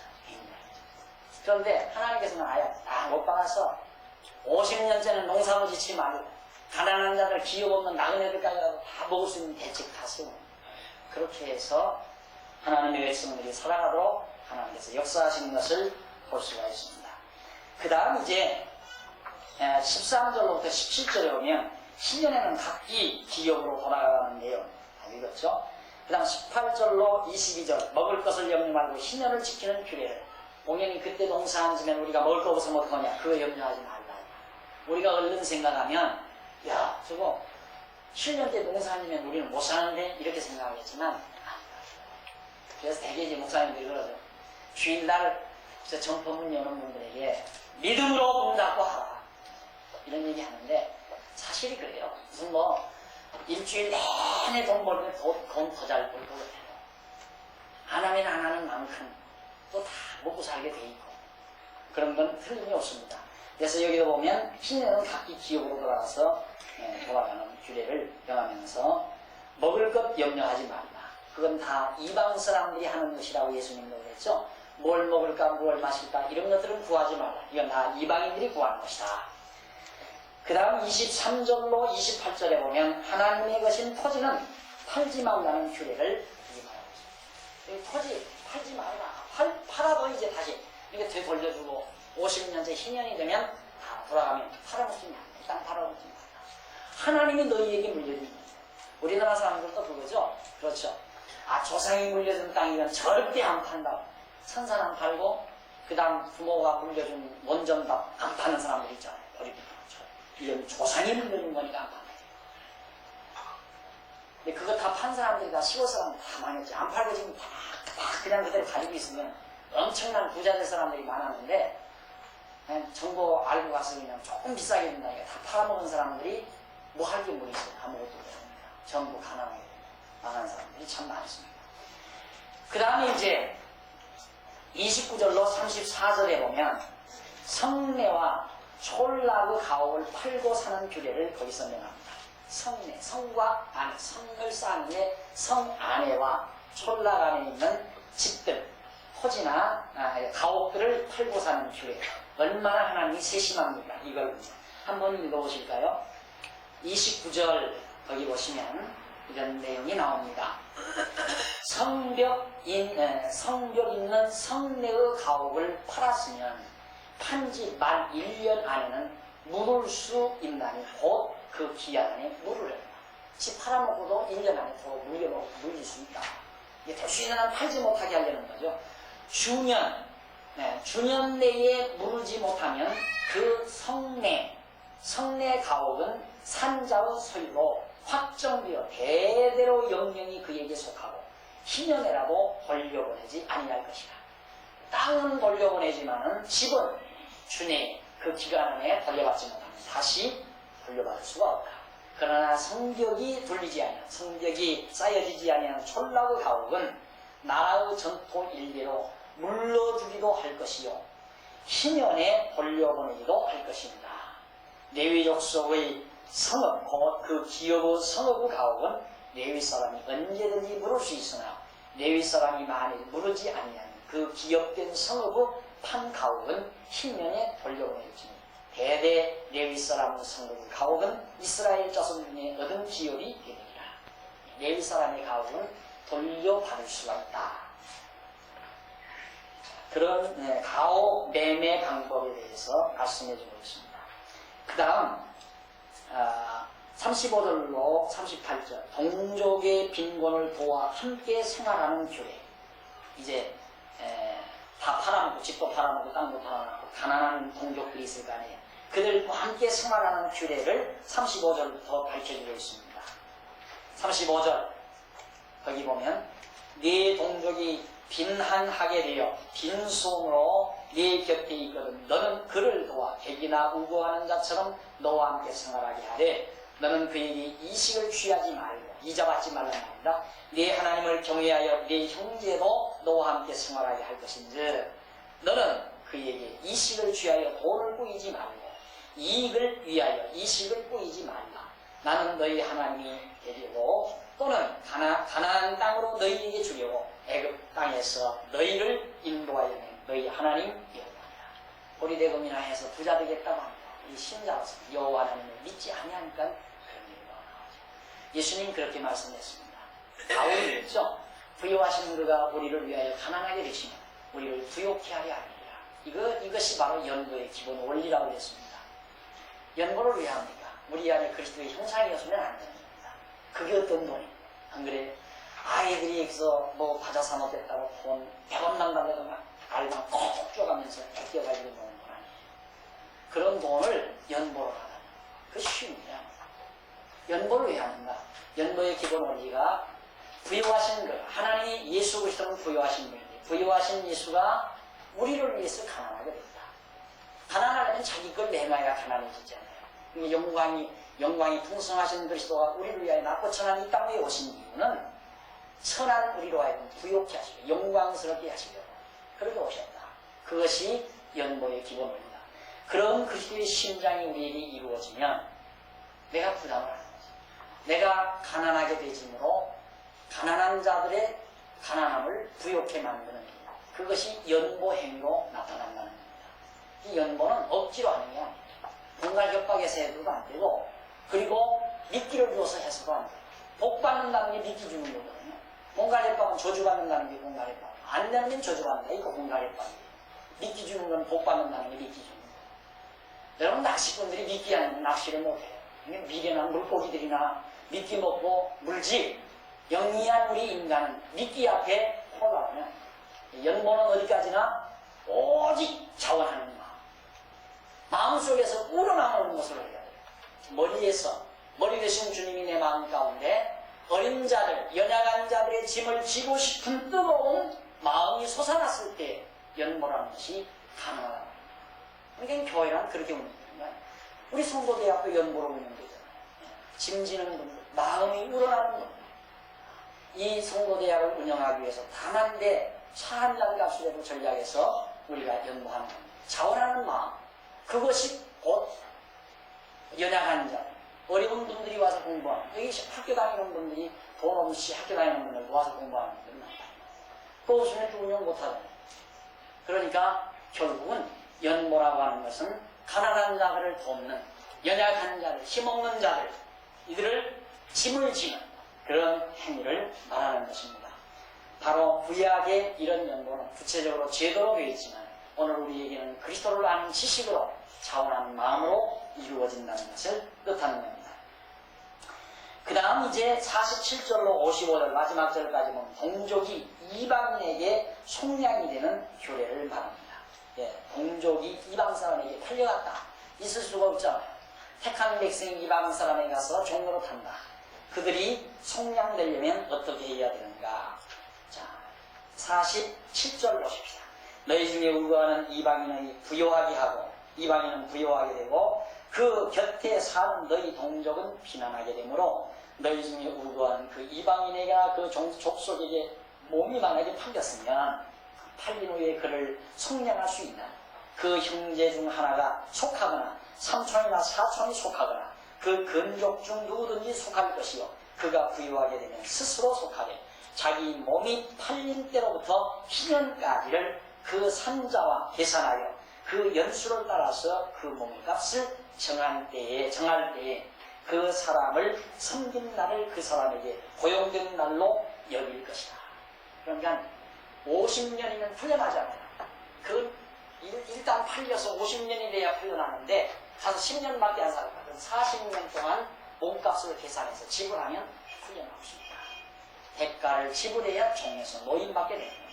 그런데 하나님께서는 아예 못 받아서 50년째는 농사도 짓지 말고 가난한 자들, 기업 없는 나그네들까지라도 다 먹을 수 있는 대책 다 세웁니다. 그렇게 해서 하나님의 백성들이 살아가도록 하나님께서 역사하시는 것을 볼 수가 있습니다. 그 다음 이제 13절로부터 17절에 보면 신년에는 각기 기업으로 돌아가는 내용 다 읽었죠. 그 다음 18절로 22절 먹을 것을 염려 말고 신년을 지키는 규례를 공연히 그때 농사앉으면 우리가 먹을 거 없어서 어떡하냐 그거 염려하지 말라. 우리가 얼른 생각하면 야 저거 7년 때 농사앉으면 우리는 못 사는데 이렇게 생각하겠지만 그래서 대개 이제 목사님들이 그러죠. 주일날 정법문 여는 분들에게 믿음으로 문 닫고 하라 이런 얘기 하는데 사실이 그래요. 무슨 일주일 내내 돈 벌면 돈 더 잘 벌고 그래요. 안 하면 안 하는 만큼 또 다 먹고 살게 돼 있고 그런 건 틀림이 없습니다. 그래서 여기도 보면 신년은 각기 기업으로 돌아가서 돌아가는 규례를 명하면서 먹을 것 염려하지 말라. 그건 다 이방 사람들이 하는 것이라고 예수님도 그랬죠. 뭘 먹을까 뭘 마실까 이런 것들은 구하지 말라. 이건 다 이방인들이 구하는 것이다. 그 다음 23절로 28절에 보면 하나님의 것인 토지는 팔지 말라는 규례를 이집하고 있습니다. 토지 팔지 말라. 팔아도 이제 다시 이렇게 되돌려주고 50년째 희년이 되면 다 돌아가면 팔아먹지 말라. 땅 팔아먹지 말라. 하나님이 너희에게 물려준 거예요. 우리나라 사람들도 그거죠. 그렇죠. 조상이 물려준 땅이면 절대 안 판다고. 산산 안 팔고 그 다음 부모가 물려준 원전밥 안 파는 사람들 있잖아요. 버리고 이건 조상이 물려준 거니까 안 판다. 근데 그거 다 판 사람들이 다 시골 사람들 다 망했지. 안 팔고 지금 다 그냥 그대로 가지고 있으면 엄청난 부자 될 사람들이 많았는데 그냥 정보 알고 가서 그냥 조금 비싸게 준다니까 다 팔아먹은 사람들이 뭐 할 게 뭐 있어요. 아무것도 없습니다. 전부 가난하게 망한 사람들이 참 많습니다. 그 다음에 이제 29절로 34절에 보면 성내와 촐라그 가옥을 팔고 사는 규례를 거기서 명합니다. 성내, 성과 안에, 성을 쌓는 게 성 안에와 촐락 안에 있는 집들, 토지나 가옥들을 팔고 사는 규례. 얼마나 하나님이 세심합니까? 이걸 한번 읽어보실까요? 29절 거기 보시면 이런 내용이 나옵니다. 성벽 있는 성내의 가옥을 팔았으면 판지 만 1년 안에는 물을 수 있나니 곧 그 기한 안에 물을 해라. 집 팔아먹고도 1년 안에 더 물릴 수 있다. 이게 될 수 있는 한 팔지 못하게 하려는 거죠. 주년 내에 물지 못하면 그 성내 가옥은 산자의 소유로 확정되어 대대로 영령이 그에게 속하고 희년에라도 돌려보내지 아니할 것이다. 땅은 돌려보내지만은 집은 주내 그 기간 안에 돌려받지 못하면 다시 돌려받을 수가 없다. 그러나 성벽이 쌓여지지 아니하는 촐라그 가옥은 나라의 전통 일례로 물러주기도 할 것이요 희년에 돌려보내기도 할 것입니다. 레위 족속의 성읍 곧 그 기업의 성읍의 가옥은 레위 사람이 언제든지 물을 수 있으나 레위 사람이 만일 물르지 아니하면 그 기업된 성읍의 판 가옥은 희년에 돌려보내지니 대대 레위 사람의 성읍의 가옥은 이스라엘 자손 중에 얻은 기업이 되느니라. 레위 사람의 가옥은 돌려받을 수가 있다. 그런 가옥 매매 방법에 대해서 말씀해 주고 있습니다. 그 다음 35절로 38절 동족의 빈곤을 도와 함께 생활하는 교회. 이제 다 팔아먹고 집도 팔아먹고 땅도 팔아먹고 가난한 동족들이 있을 거 아니에요. 그들과 함께 생활하는 규례를 35절부터 밝혀주고 있습니다. 35절 거기 보면 네 동족이 빈한하게 되어 빈손으로 네 곁에 있거든 너는 그를 도와 백이나 우고하는 자처럼 너와 함께 생활하게 하되 너는 그에게 이식을 취하지 말고 이자받지 말란 말이다. 네 하나님을 경외하여 네 형제도 너와 함께 생활하게 할 것인즉 너는 그에게 이식을 취하여 돈을 꾸이지 말고 이익을 위하여 이식을 꾸이지 말라. 나는 너희 하나님이 되려고 또는 가나안 땅으로 너희에게 주려고 애굽 땅에서 너희를 인도하여 낸 너희 하나님 여호와니라. 보리대금이나 해서 부자 되겠다고 합니다. 이 신자로서 여호와 하나님을 믿지 아니하니까 그런 일이 나오죠. 예수님 그렇게 말씀했습니다. 바울이 있죠. 부요하신 그가 우리를 위하여 가난하게 되시면 우리를 부요케 하려 하리라. 이것이 바로 연보의 기본 원리라고 했습니다. 연보를 왜 합니까? 우리 안에 그리스도의 형상이었으면 안 됩니다. 그게 어떤 돈이? 안 그래? 아이들이 여기서 뭐 과자 사 먹겠다고 돈 100원 난다고 해도 막 알방 꼭 쪼가면서 뺏겨가지고 노는 건 아니에요. 그런 돈을 연보로 하는 그 쉬운 거야. 연보를 왜 하는가? 연보의 기본 원리가 부여하신 것, 하나님이 예수 그리스도는 부여하신 분인데 부여하신 예수가 우리를 위해서 가난하게 됐다. 가난하려면 자기 걸 내놔야 가난해지잖아요. 영광이 풍성하신 그리스도가 우리를 위하여 낮고 천한 이 땅에 오신 이유는 천한 우리로 하여금 부욕케 하시고 영광스럽게 하시려고 그렇게 오셨다. 그것이 연보의 기본 원리다. 그런 그리스도의 심장이 우리에게 이루어지면 내가 부담을 하는 거지. 내가 가난하게 되짐으로 가난한 자들의 가난함을 부욕케 만드는 일. 그것이 연보 행위로 나타난다는 겁니다. 이 연보는 억지로 하는 게 아닙니다. 공갈 협박에서 해도 안 되고 그리고 미끼를 주어서 해서도 안 돼요. 복 받는다는 게 미끼 주는 거거든요. 공갈 협박은 저주 받는다는 게 공갈 협박. 안 되면 저주 받는다. 이거 공갈 협박이에요. 미끼 주는 건 복 받는다는 게 미끼 주는 거예요. 여러분 낚시꾼들이 미끼 아니면 낚시를 못해요. 미련한 물고기들이나 미끼 먹고 물지 영리한 우리 인간은 미끼 앞에 홀라면 연보는 어디까지나 오직 자원하는 마음속에서 우러나오는 것을 해야 돼요. 머리 되신 주님이 내 마음 가운데 어린 자들, 연약한 자들의 짐을 지고 싶은 뜨거운 마음이 솟아났을 때 연보라는 것이 가능하다. 그러니까 교회란 그렇게 운영되는 거예요. 우리 성도대학도 연보로 운영되잖아요. 짐 지는 분들, 마음이 우러나는 분들. 이 성도대학을 운영하기 위해서 단 한 대 차 한 잔 값이라도 전략해서 우리가 연보하는 겁니다. 자원하는 마음. 그것이 곧 연약한 자, 어려운 분들이 와서 공부하는, 여기 학교 다니는 분들이 돈 없이 학교 다니는 분들 와서 공부하는 분들은 많다. 그거 없으면 또 운영 못하잖아요. 그러니까 결국은 연보라고 하는 것은 가난한 자들을 돕는, 연약한 자들, 힘없는 자들, 이들을 짐을 지는 그런 행위를 말하는 것입니다. 바로 구약의 이런 연보는 구체적으로 제도로 되어 있지만 오늘 우리에게는 그리스도를 아는 지식으로 자원하는 마음으로 이루어진다는 것을 뜻하는 겁니다. 그 다음 이제 47절로 55절 마지막 절까지 보면 동족이 이방인에게 속량이 되는 규례를 말합니다. 동족이 이방 사람에게 팔려갔다. 있을 수가 없잖아요. 택한 백성이 이방 사람에게 가서 종로로 탄다. 그들이 속량되려면 어떻게 해야 되는가? 자, 47절 보십시다. 너희 중에 우거하는 이방인이 부요하게 하고 이방인은 부요하게 되고 그 곁에 사는 너희 동족은 비난하게 되므로 너희 중에 우거하는 그 이방인에게나 그 족속에게 몸이 만약에 팔렸으면 팔린 후에 그를 속량할 수 있는 그 형제 중 하나가 속하거나 삼촌이나 사촌이 속하거나 그 근족 중 누구든지 속할 것이요 그가 부유하게 되면 스스로 속하되 자기 몸이 팔린 때로부터 10년까지를 그 산자와 계산하여 그 연수를 따라서 그 몸값을 정할 때에 그 사람을 섬긴 날을 그 사람에게 고용된 날로 여길 것이다. 그러니까 50년이면 풀려나잖아요. 그 일단 팔려서 50년이 돼야 풀려나는데 가서 10년밖에 안 살았거든. 40년 동안 몸값을 계산해서 지불하면 풀려나옵니다. 대가를 지불해야 종에서 노인받게 됩니다.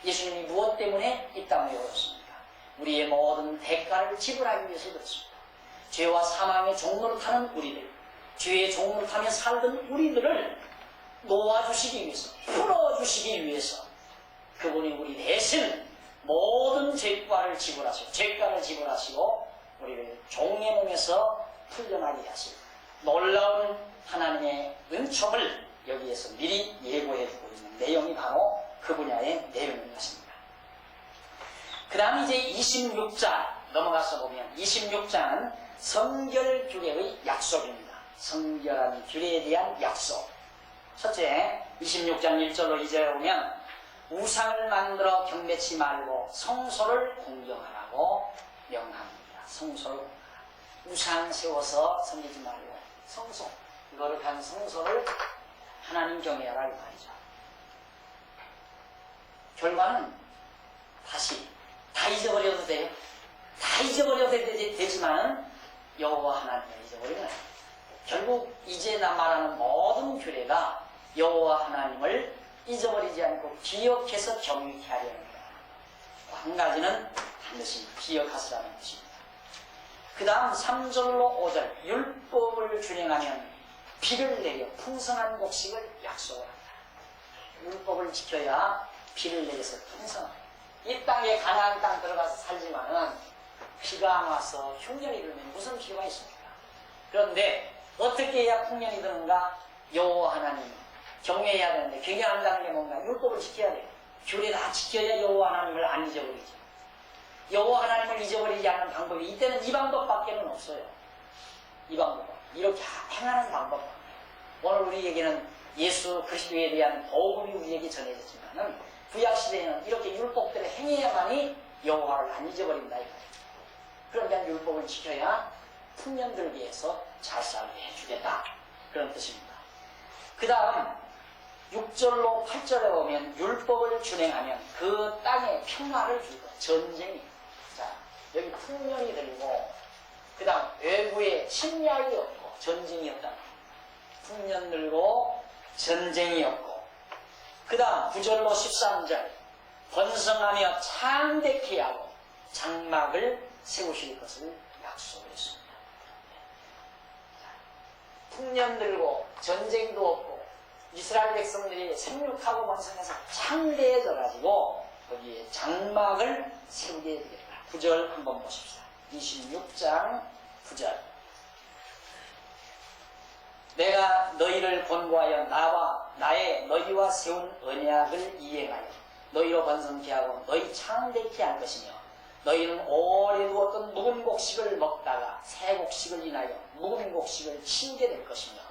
예수님이 무엇 때문에 이 땅에 오셨습니까? 우리의 모든 대가를 지불하기 위해서 그렇습니다. 죄와 사망의 종로를 타는 우리들, 죄의 종로를 타며 살던 우리들을 놓아주시기 위해서, 풀어주시기 위해서 그분이 우리 대신 모든 죄가를 지불하시고 우리를 종의 몸에서 풀려나게 하시고 놀라운 하나님의 은총을 여기에서 미리 예고해주고 있는 내용이 바로 그 분야의 내용인 것입니다. 그 다음 이제 26장 넘어가서 보면 26장은 성결규례의 약속입니다. 성결한 규례에 대한 약속. 첫째, 26장 1절로 2절에 보면 우상을 만들어 경배치 말고 성소를 공경하라고 명합니다. 성소를 공경하라. 우상 세워서 섬기지 말고 성소, 거룩한 성소를 하나님 경외하라 이 말이죠. 결과는 다시 다 잊어버려도 돼요. 다 잊어버려도 되지만 여호와 하나님을 잊어버리면 안 돼요. 결국 이제 나 말하는 모든 규례가 여호와 하나님을 잊어버리지 않고 기억해서 경유케 하려는 거예요. 한 가지는 반드시 기억하시라는 것입니다. 그 다음 3절로 5절 율법을 준행하면 비를 내려 풍성한 곡식을 약속을 한다. 율법을 지켜야 비를 내려서 풍성합니다. 이 땅에 가나안 땅 들어가서 살지만은 비가 안 와서 흉년이 들면 무슨 필요가 있습니까? 그런데 어떻게 해야 풍년이 드는가? 여호와 하나님 경외해야 되는데 경외한다는 게 뭔가? 율법을 지켜야 돼요. 규례 다 지켜야 여호와 하나님을 안 잊어버리죠. 여호와 하나님을 잊어버리지 않는 방법이 이때는 이 방법밖에 없어요. 이 방법. 이렇게 행하는 방법. 오늘 우리에게는 예수 그리스도에 대한 복음이 우리에게 전해졌지만은 구약시대에는 이렇게 율법대로 행해야만이 여호와를 안 잊어버린다 이거예요. 그러니까 율법을 지켜야 풍년 들기에서 잘 살게 해주겠다. 그런 뜻입니다. 그 다음 6절로 8절에 보면 율법을 준행하면 그 땅에 평화를 주고 전쟁이. 자, 여기 풍년이 들고 그 다음 외부에 침략이 없고 전쟁이 없다. 풍년 들고 전쟁이 없고 그 다음 9절로 13절 번성하며 창대케 하고 장막을 세우실 것을 약속을 했습니다. 풍년 들고 전쟁도 없고 이스라엘 백성들이 생육하고 번성해서 창대해져가지고 거기에 장막을 세우게 되겠다. 9절 한번 보십시다. 26장 9절 내가 너희를 권고하여 나와 나의 너희와 세운 언약을 이행하여 너희로 번성케 하고 너희 창대케 할 것이며 너희는 오래 두었던 묵은 곡식을 먹다가 새 곡식을 인하여 묵은 곡식을 치우게 될 것이며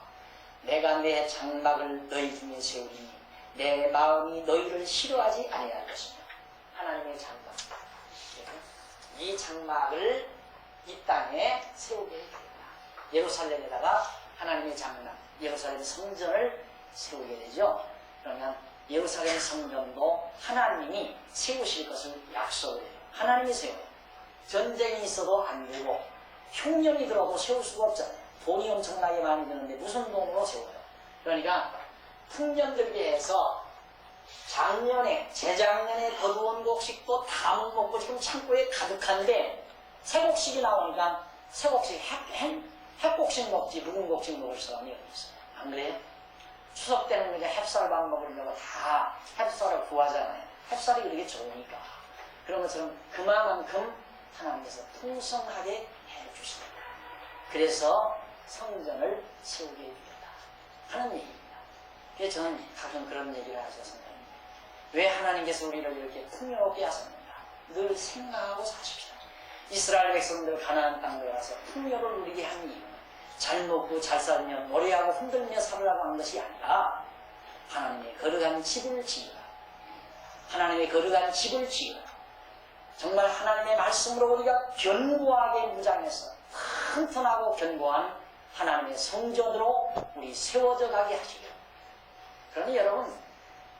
내가 내 장막을 너희 중에 세우리니 내 마음이 너희를 싫어하지 아니할 것이며 하나님의 장막 이 장막을 이 땅에 세우게 해주겠다. 예루살렘에다가 하나님의 장막 예루살렘 성전을 세우게 되죠. 그러면 예루살렘 성전도 하나님이 세우실 것을 약속을 해요. 하나님이 세워요. 전쟁이 있어도 안 되고 흉년이 들어도 세울 수가 없잖아요. 돈이 엄청나게 많이 드는데 무슨 돈으로 세워요? 그러니까 풍년 들게 해서 작년에 재작년에 거두온 곡식도 다 못 먹고 지금 창고에 가득한데 새 곡식이 나오니까 새 곡식 햇곡식 먹지 묵은 곡식 먹을 사람이 어디 있어요? 안 그래요? 추석 때는 그냥 햅쌀밥 먹으려고 다 햅쌀을 구하잖아요. 햅쌀이 그렇게 좋으니까. 그런 것처럼 그만큼 하나님께서 풍성하게 해주시다. 그래서 성전을 세우게 해주겠다 하는 얘기입니다. 그래서 저는 가끔 그런 얘기를 하죠. 선생님. 왜 하나님께서 우리를 이렇게 풍요롭게 하셨는가? 늘 생각하고 사십시다. 이스라엘 백성들 가나안 땅 들어가서 풍요를 누리게 한 이유는 잘 먹고 잘 살며 노래하고 흔들며 살으라고 한 것이 아니라 하나님의 거룩한 집을 지으라. 하나님의 거룩한 집을 지으라. 정말 하나님의 말씀으로 우리가 견고하게 무장해서 튼튼하고 견고한 하나님의 성전으로 우리 세워져 가게 하시기를. 그러니 여러분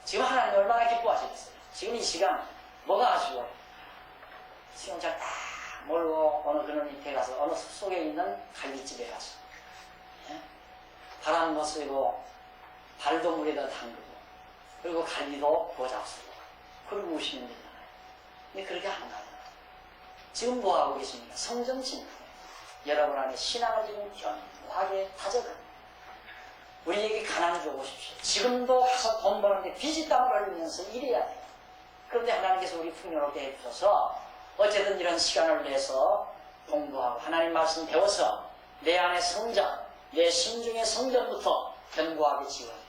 지금 하나님 얼마나 기뻐하시겠어요? 지금 이 시간 뭐가 아쉬워요? 수영장 딱 몰고 어느 그늘 밑에 가서 어느 숲속에 있는 갈비집에 가서 예? 바람 벗으고 발도 물에다 담그고 그리고 갈비도 구워 잡수고 그러고 오시면 되잖아요. 근데 그렇게 안 가요. 지금 뭐 하고 계십니까? 성전 침투. 여러분 안에 신앙을 지금 견고하게 다져갑니다. 우리에게 가난을 줘보십시오. 지금도 가서 돈 버는데 빚이 땀을 흘리면서 일해야 돼요. 그런데 하나님께서 우리 풍요롭게 해주셔서 어쨌든 이런 시간을 내서 공부하고 하나님 말씀 배워서 내 안의 성전, 내 심중의 성전부터 견고하게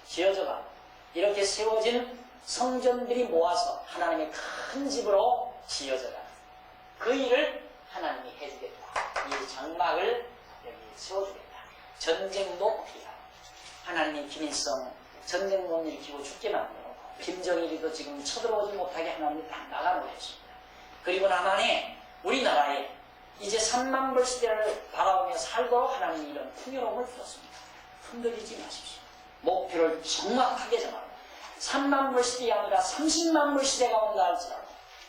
지어져가고 이렇게 세워진 성전들이 모아서 하나님의 큰 집으로 지어져가는 그 일을 하나님이 해주겠다. 이 장막을 여기 세워주겠다. 전쟁도 피하고 하나님이 김일성 전쟁 못 일으키고 죽게 만들고 김정일이도 지금 쳐들어오지 못하게 하나님이 딱 나가놓으셨습니다. 그리고 남한에 우리나라에 이제 3만 불 시대를 바라보며 살도록 하나님이 이런 풍요로움을 주셨습니다. 흔들리지 마십시오. 목표를 정확하게 정하고 3만 불 시대가 아니라 30만 불 시대가 온다 할지라도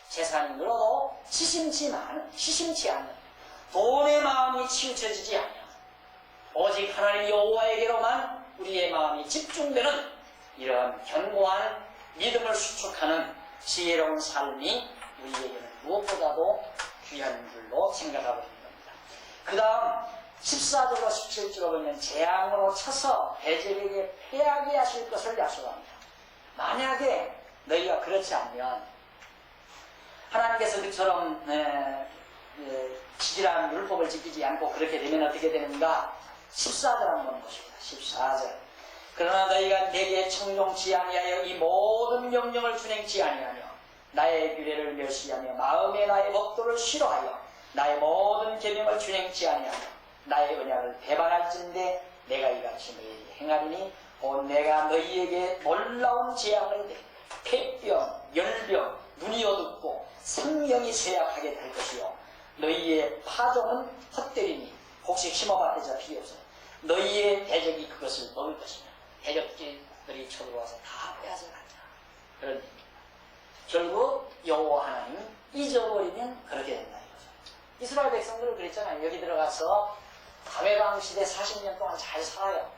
재산이 늘어도 시심치 않은 돈의 마음이 치우쳐지지 않냐 오직 하나님 여호와에게로만 우리의 마음이 집중되는 이러한 견고한 믿음을 수축하는 지혜로운 삶이 우리에게는 무엇보다도 귀한 줄로 생각하고 있는 겁니다. 그 다음 14절로 17절로 보면 재앙으로 쳐서 대적에게 패하게 하실 것을 약속합니다. 만약에 너희가 그렇지 않으면 하나님께서 그처럼 지질한 율법을 지키지 않고 그렇게 되면 어떻게 되는가? 14절 한번 보십니다. 14절. 그러나 너희가 내게 청종치 아니하여 이 모든 명령을 준행치 아니하며 나의 규례를 멸시하며 마음에 나의 법도를 싫어하여 나의 모든 계명을 준행치 아니하며 나의 언약을 배반할진대 내가 이같이 너희에게 행하리니 곧 내가 너희에게 놀라운 재앙을 내 폐병, 열병, 눈이 어둡고 생명이 쇠약하게 될 것이요 너희의 파종은 헛되리니 혹시 힘어봐 대자 필요 없어요. 너희의 대적이 그것을 먹을 것이며 대적들이 쳐들어와서 다 빼앗아간다. 그런 얘기입니다. 결국 여호와 하나님 잊어버리면 그렇게 된다 이거죠. 이스라엘 백성들은 그랬잖아요. 여기 들어가서 다윗왕 시대 40년 동안 잘 살아요.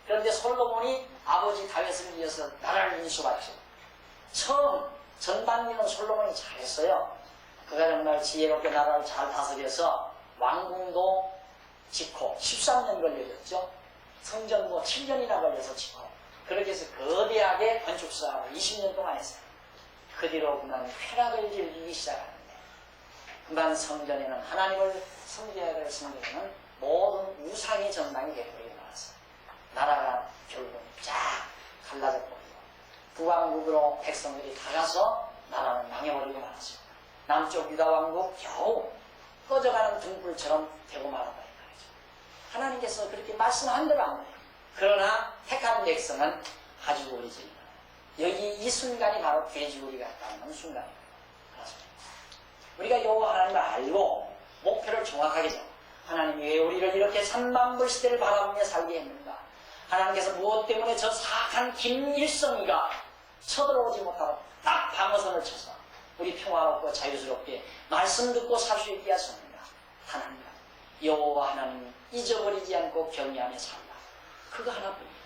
그런데 솔로몬이 아버지 다윗을 이어서 나라를 인수받죠. 처음 전반기는 솔로몬이 잘했어요. 그가 정말 지혜롭게 나라를 잘 다스려서 왕궁도 짓고 13년 걸려졌죠. 성전도 7년이나 걸려서 짓고 그렇게 해서 거대하게 건축사업을 20년 동안 했어요. 그 뒤로 그만 쾌락을 즐기기 시작하는데 그만 성전에는 하나님을 섬겨야 될 성전에는 모든 우상이 전당이 되어버리고 말았어요. 나라가 결국은 쫙 갈라져 버리고 북왕국으로 백성들이 다 가서 나라는 망해버리고 말았습니다. 남쪽 유다왕국 겨우 꺼져가는 등불처럼 되고 말았다 이 말이죠. 하나님께서 그렇게 말씀한 대로 안 돼요. 그러나 택한 백성은 가지고 오리지. 여기 이 순간이 바로 돼지우리가 닿는 순간입니다. 그렇습니다. 우리가 여호와 하나님을 알고 목표를 정확하게 잡고 하나님이 왜 우리를 이렇게 3만 불 시대를 바라보며 살게 했는가? 하나님께서 무엇 때문에 저 사악한 김일성이가 쳐들어오지 못하고 딱 방어선을 쳐서 우리 평화롭고 자유스럽게 말씀 듣고 살 수 있게 하셨는가? 하나님과 여호와 하나님 잊어버리지 않고 경외하며 살라. 그거 하나뿐이에요.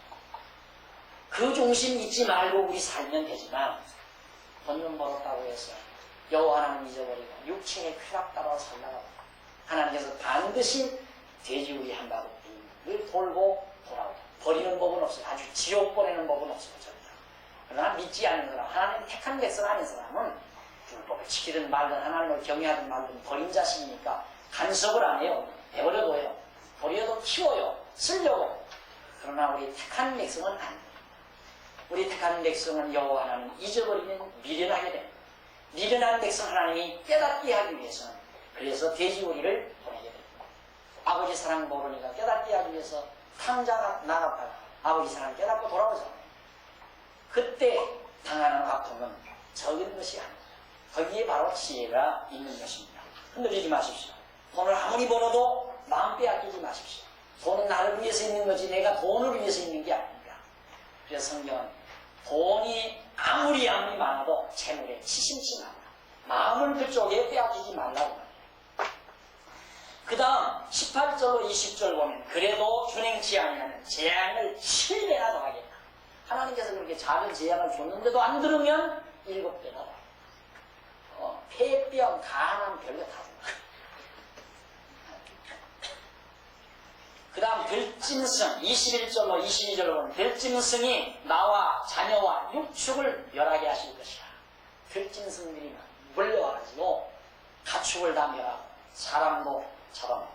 그 중심 잊지 말고 우리 살면 되지만 돈은 벌었다고 해서 여호와 하나님 잊어버리고 육체의 쾌락 따라 살다가 하나님께서 반드시 돼지우리 한 바구니를 돌고 돌아오다. 버리는 법은 없어요. 아주 지옥 보내는 법은 없어요. 그러나 믿지 않는 사람, 하나님 택한 백성 아닌 사람은 율법을 지키든 말든 하나님을 경외하든 말든 버린 자식이니까 간섭을 안 해요. 내버려둬요. 버려도 키워요. 쓰려고. 그러나 우리 택한 백성은 안 돼요. 우리 택한 백성은 여호와 하나님 잊어버리면 미련하게 됩니다. 미련한 백성 하나님이 깨닫게 하기 위해서는 그래서 돼지우리를 보내게 됩니다. 아버지 사랑 모르니까 깨닫게 하기 위해서 탕자가 나갔다가 아버지 사랑 깨닫고 돌아오잖아요. 그때 당하는 아픔은 적은 것이 아닙니다. 거기에 바로 지혜가 있는 것입니다. 흔들리지 마십시오. 돈을 아무리 벌어도 마음 빼앗기지 마십시오. 돈은 나를 위해서 있는 거지 내가 돈을 위해서 있는 게 아닙니다. 그래서 성경은 돈이 아무리 많아도 재물에 치심치 말라. 마음을 그쪽에 빼앗기지 말라고 말이에요. 그 다음 18절로 20절 보면 그래도 준행치 아니하면 재앙을 7배나 더하겠다. 하나님께서 그렇게 작은 재앙을 줬는데도 안 들으면 7배나 더하겠다. 폐병, 간암 별거 다 준다. 그 다음 들짐승 21절로 22절로 보면 들짐승이 나와 자녀와 육축을 멸하게 하실 것이라. 들짐승들이 몰려와가지고 가축을 다 멸하고 사람도 잡아먹고.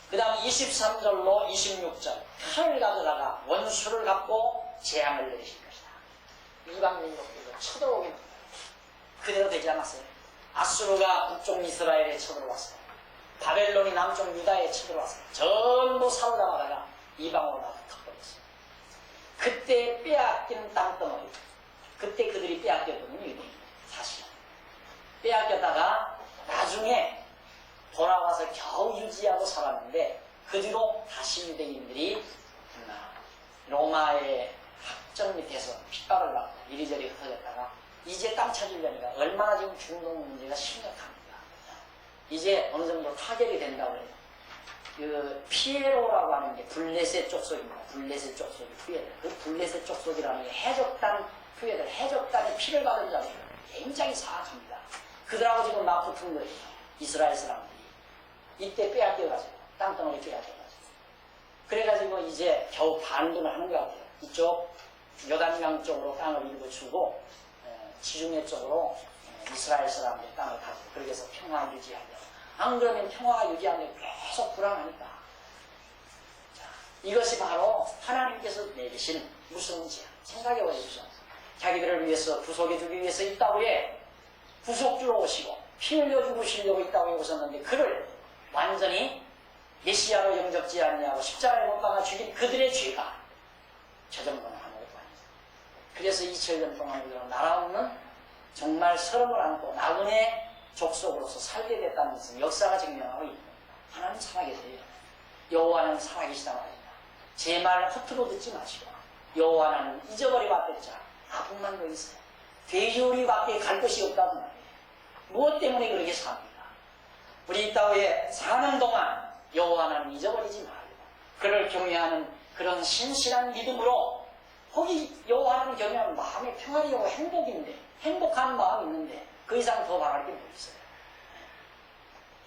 그 다음 23절로 26절 칼을 가져다가 원수를 갚고 재앙을 내리실 것이다. 이방인족들도 쳐들어오게 됩니다. 그대로 되지 않았어요. 아수르가 북쪽 이스라엘에 쳐들어왔어요. 바벨론이 남쪽 유다에 쳐들어왔어요. 전부 사로잡아다가 이방으로 다 흩어버렸어요. 그때 빼앗긴 땅덩어리, 그때 그들이 빼앗겼거든요. 사실 빼앗겼다가 나중에 돌아와서 겨우 유지하고 살았는데 그 뒤로 다시 유대인들이 로마의 합정 밑에서 핍박을 받고 이리저리 흩어졌다가 이제 땅 찾으려니까 얼마나 지금 중동 문제가 심각합니다. 이제 어느 정도 타결이 된다고 해요. 그 피에로라고 하는 게 블레셋 족속입니다. 블레셋 족속이 후예들. 그 블레셋 족속이라는 게 해적단 후예들, 해적단의 피를 받은 자들 굉장히 사악합니다. 그들하고 지금 막 붙은 거예요. 이스라엘 사람들이. 이때 빼앗겨가지고 땅덩어리 빼앗겨가지고. 그래가지고 이제 겨우 반분을 하는 것 같아요. 이쪽 요단강 쪽으로 땅을 일부 주고 지중해 쪽으로 이스라엘 사람들 땅을 가지고 그렇게 해서 평화 유지하려고. 안 그러면 평화가 유지하려면 계속 불안하니까. 자, 이것이 바로 하나님께서 내리신 무서운 재앙. 생각해 보십시오. 자기들을 위해서 구속해주기 위해서 이 땅에 구속주로 오시고 피 흘려 죽으시려고 이 땅에 오셨는데 그를 완전히 메시아로 영접지 않냐고 십자가에 못 박아 죽인 그들의 죄가 저 정도는 아무것도 아니죠. 그래서 2000년 동안 우리가 나라 없는 정말 서름을 안고 나그네 족속으로서 살게 됐다는 것은 역사가 증명하고 있는 겁니다. 하나님 살아계세요. 여호와는 살아계시다 말입니다. 제 말 허투루 듣지 마시고 여호와는 잊어버리고 왔댔자 아픔만 더 있어요. 돼지우리밖에 갈 곳이 없다는 말이에요. 무엇 때문에 그렇게 삽니까? 우리 이 땅에 사는 동안 여호와는 잊어버리지 말고 그를 경외하는 그런 신실한 믿음으로 거기 여호와를 경외하면 마음의 평안이고 행복인데 행복한 마음이 있는데 그 이상 더 바랄 게 뭐 있어요.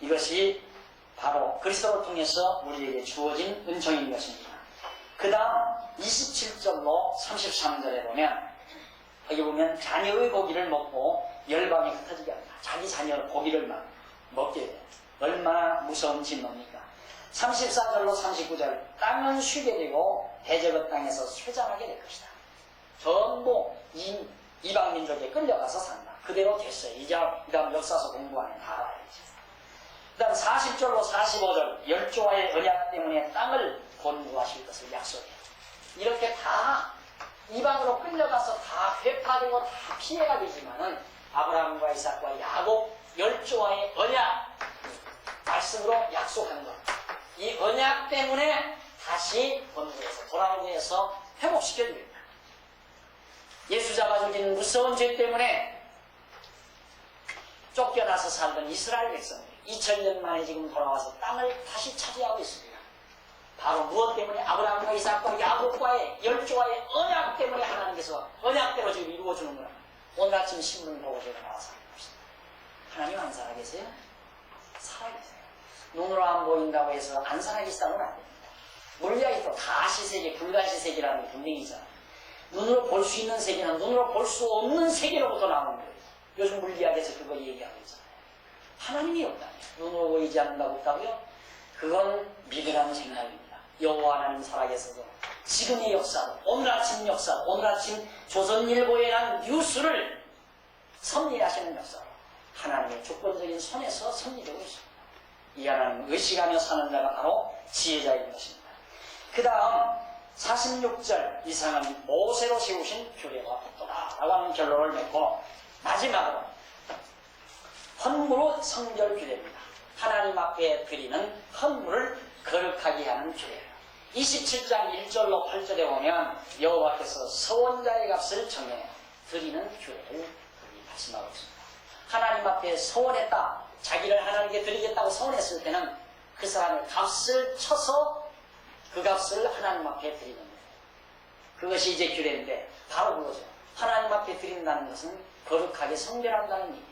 이것이 바로 그리스도를 통해서 우리에게 주어진 은총인 것입니다. 그 다음 27절로 33절에 보면 여기 보면 자녀의 고기를 먹고 열방에 흩어지게 합니다. 자기 자녀의 고기를 먹게 돼요. 얼마나 무서운 진노입니까? 34절로 39절 땅은 쉬게 되고 대저그 땅에서 쇠잔하게 될 것이다. 전부 이방민족에 끌려가서 산다. 그대로 됐어요. 이 다음 역사서 공부하면 다 알아야죠. 그 다음 40절로 45절 열조와의 언약 때문에 땅을 권고하실 것을 약속해요. 이렇게 다 이방으로 끌려가서 다 회파되고 다 피해가 되지만은 아브라함과 이삭과 야곱 열조와의 언약 말씀으로 약속한 것. 이 언약 때문에 다시 권고해서 돌아오게 해서 회복시켜줍니다. 예수 잡아 죽인 무서운 죄 때문에 쫓겨나서 살던 이스라엘 백성들이 2000년 만에 지금 돌아와서 땅을 다시 차지하고 있습니다. 바로 무엇 때문에? 아브라함과 이삭과 야곱과의 열조와의 언약 때문에 하나님께서 언약대로 지금 이루어주는 거야. 오늘 아침 신문 보고 제가 나와서 합니다. 하나님 안 살아계세요? 살아계세요. 눈으로 안 보인다고 해서 안 살아계시다고는 안 됩니다. 물리학이 또 가시세계, 불가시세계라는 게 분명히 있잖아요. 눈으로 볼 수 있는 세계는 눈으로 볼 수 없는 세계로부터 나오는 거예요. 요즘 물리학에서 그거 얘기하고 있잖아요. 하나님이 없다면 눈으로 보이지 않는다고 했다고요? 그건 믿으라는 생각입니다. 여호와 하나님 살아계셔서 지금의 역사로 오늘 아침 역사, 오늘 아침 조선일보에 난 뉴스를 섭리하시는 역사로 하나님의 주권적인 손에서 섭리되고 있습니다. 이 하나님 의식하며 사는 자가 바로 지혜자인 것입니다. 그 다음 46절 이상은 모세로 세우신 규례가 붙더라 라고 하는 결론을 맺고 마지막으로 헌물의 성결 규례입니다. 하나님 앞에 드리는 헌물을 거룩하게 하는 규례예요. 27장 1절로 8절에 보면 여호와께서 서원자의 값을 정해 드리는 규례를 말씀하고 있습니다. 하나님 앞에 서원했다, 자기를 하나님께 드리겠다고 서원했을 때는 그 사람의 값을 쳐서 그 값을 하나님 앞에 드리는 거예요. 그것이 이제 규례인데 바로 그거죠. 하나님 앞에 드린다는 것은 거룩하게 성별한다는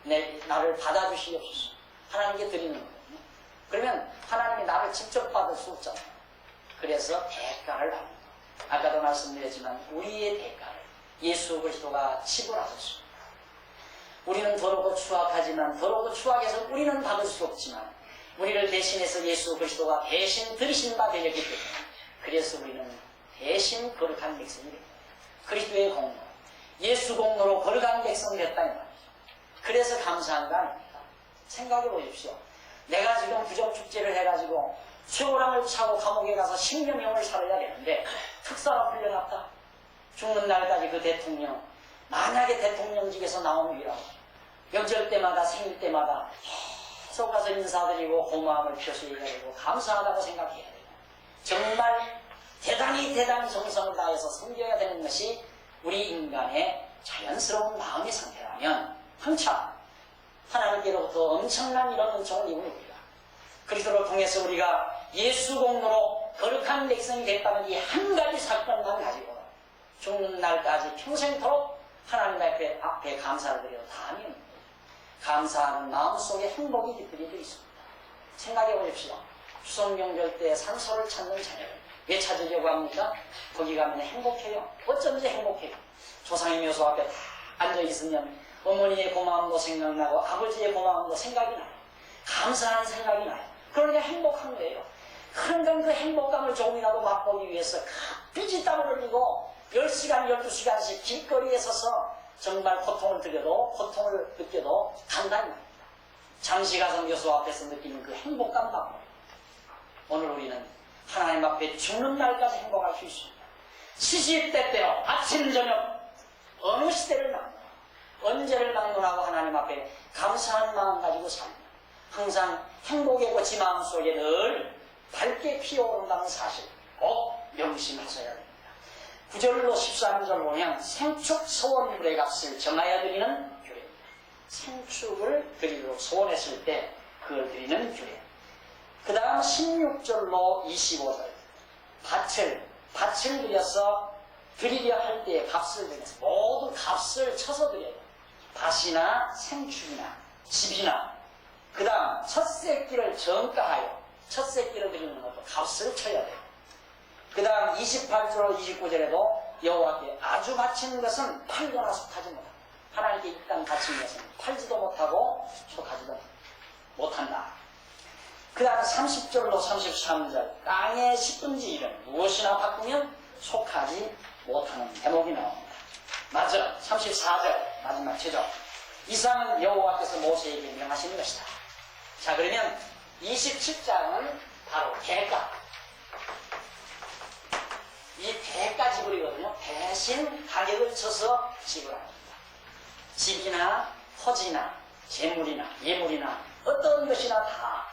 얘기예요. 나를 받아주시옵소서. 하나님께 드리는 거거든요. 그러면 하나님이 나를 직접 받을 수 없잖아요. 그래서 대가를 받는 거예요. 아까도 말씀드렸지만 우리의 대가를 예수 그리스도가 지불하셨습니다. 우리는 더럽고 추악하지만 더럽고 추악해서 우리는 받을 수 없지만 우리를 대신해서 예수 그리스도가 대신 들이신 바 되었기 때문에 그래서 우리는 대신 거룩한 백성이 됩니다. 그리스도의 공로, 예수 공로로 거룩한 백성이 됐다 이 말이죠. 그래서 감사한 거 아닙니까? 생각해 보십시오. 내가 지금 부정축제를 해가지고 최고랑을 차고 감옥에 가서 10년 형을 살아야 되는데 특사가 풀려났다. 죽는 날까지 그 대통령, 만약에 대통령직에서 나오기라고 명절 때마다 생일 때마다 계속 가서 인사드리고 고마움을 표시해야 되고 감사하다고 생각해야 되고 정말 대단히 정성을 다해서 섬겨야 되는 것이 우리 인간의 자연스러운 마음의 상태라면 한참 하나님께로부터 엄청난 이런 은총을 입은 우리가 그리스도를 통해서 우리가 예수 공로로 거룩한 백성이 됐다는 이 한 가지 사건만 가지고 죽는 날까지 평생토록 하나님 앞에 감사를 드려도 다함이 없는 거예요. 감사하는 마음속에 행복이 깃들여져 있습니다. 생각해 보십시오. 추석 명절 때 산소를 찾는 자녀를 왜 찾으려고 합니까? 거기 가면 행복해요. 어쩐지 행복해요. 조상의 묘소 앞에 다 앉아있으면 어머니의 고마움도 생각나고 아버지의 고마움도 생각이 나요. 감사한 생각이 나요. 그러니까 행복한 거예요. 그런데 그 행복감을 조금이라도 맛보기 위해서 빚이 땀을 흘리고 10시간, 12시간씩 길거리에 서서 정말 고통을 느껴도 간다는 겁니다. 잠시 가서 묘소 앞에서 느끼는 그 행복감 받고 오늘 우리는 하나님 앞에 죽는 날까지 행복할 수 있습니다. 시시때때로 아침 저녁 어느 시대를 막론하고 언제를 막론하고 하나님 앞에 감사한 마음 가지고 삽니다. 항상 행복의 꽃이 마음속에 늘 밝게 피어오른다는 사실 꼭 명심하셔야 됩니다. 9절로 13절 보면 생축 소원물의 값을 정하여 드리는 규례입니다. 생축을 드리도록 소원했을 때 그걸 드리는 규례. 그 다음 16절로 25절 밭을 들여서 드리려 할 때의 값을 드려서 모두 값을 쳐서 드려요. 밭이나 생축이나 집이나 그 다음 첫 새끼를 정가하여 첫 새끼를 드리는 것도 값을 쳐야 돼요. 그 다음 28절로 29절에도 여호와께 아주 바치는 것은 팔거나 속하지 못한다. 하나님께 일단 바치는 것은 팔지도 못하고 속하지도 못한다. 그 다음 30절로 33절 땅의 10분지 1은 무엇이나 바꾸면 속하지 못하는 대목이 나옵니다. 맞아 34절 마지막 최종 이상은 여호와께서 모세에게 명하시는 것이다. 자 그러면 27장은 바로 대가 이 대가 지불이거든요. 대신 가격을 쳐서 지불합니다. 집이나 토지나 재물이나 예물이나 어떤 것이나 다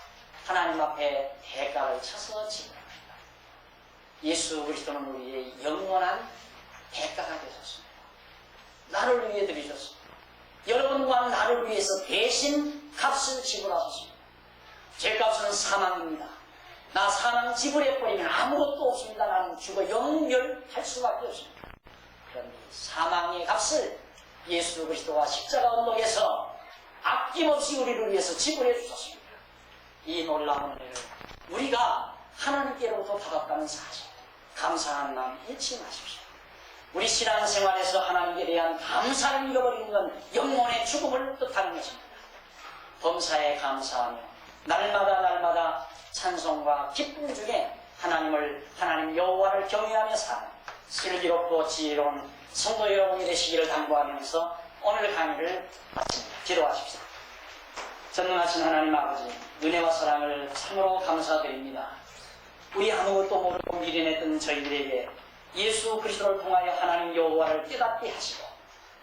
하나님 앞에 대가를 쳐서 지불합니다. 예수 그리스도는 우리의 영원한 대가가 되셨습니다. 나를 위해 드리셨습니다. 여러분과 나를 위해서 대신 값을 지불하셨습니다. 제 값은 사망입니다. 나 사망 지불해버리면 아무것도 없습니다. 나는 죽어 영멸할 수밖에 없습니다. 그런데 사망의 값을 예수 그리스도가 십자가 언덕에서 아낌없이 우리를 위해서 지불해 주셨습니다. 이 놀라운 은혜를 우리가 하나님께로부터 받았다는 사실 감사한 마음 잊지 마십시오. 우리 신앙생활에서 하나님께 대한 감사를 잃어버리는 건 영혼의 죽음을 뜻하는 것입니다. 범사에 감사하며 날마다 찬송과 기쁨 중에 하나님 여호와를 경외하며 사는 슬기롭고 지혜로운 성도 여러분이 되시기를 당부하면서 오늘 강의를 마칩니다. 기도하십시오. 전능하신 하나님 아버지 은혜와 사랑을 참으로 감사드립니다. 우리 아무것도 모르고 미련했던 저희들에게 예수 그리스도를 통하여 하나님 여호와를 깨닫게 하시고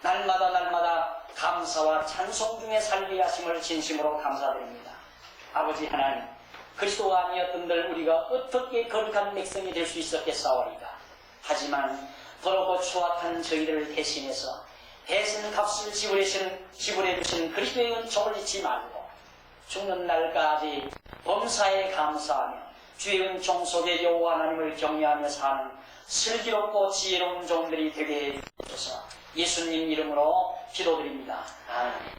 날마다 감사와 찬송 중에 살게 하심을 진심으로 감사드립니다. 아버지 하나님 그리스도가 아니었던들 우리가 어떻게 거룩한 백성이 될 수 있었겠사오리까. 하지만 더럽고 추악한 저희들을 대신해서 대신 값을 지불해 주신 그리스도의 은총을 잊지 말고 죽는 날까지 범사에 감사하며 주의 은총 속에 여호와 하나님을 경외하며 사는 슬기롭고 지혜로운 종들이 되게 해 주소서. 예수님 이름으로 기도드립니다. 아멘.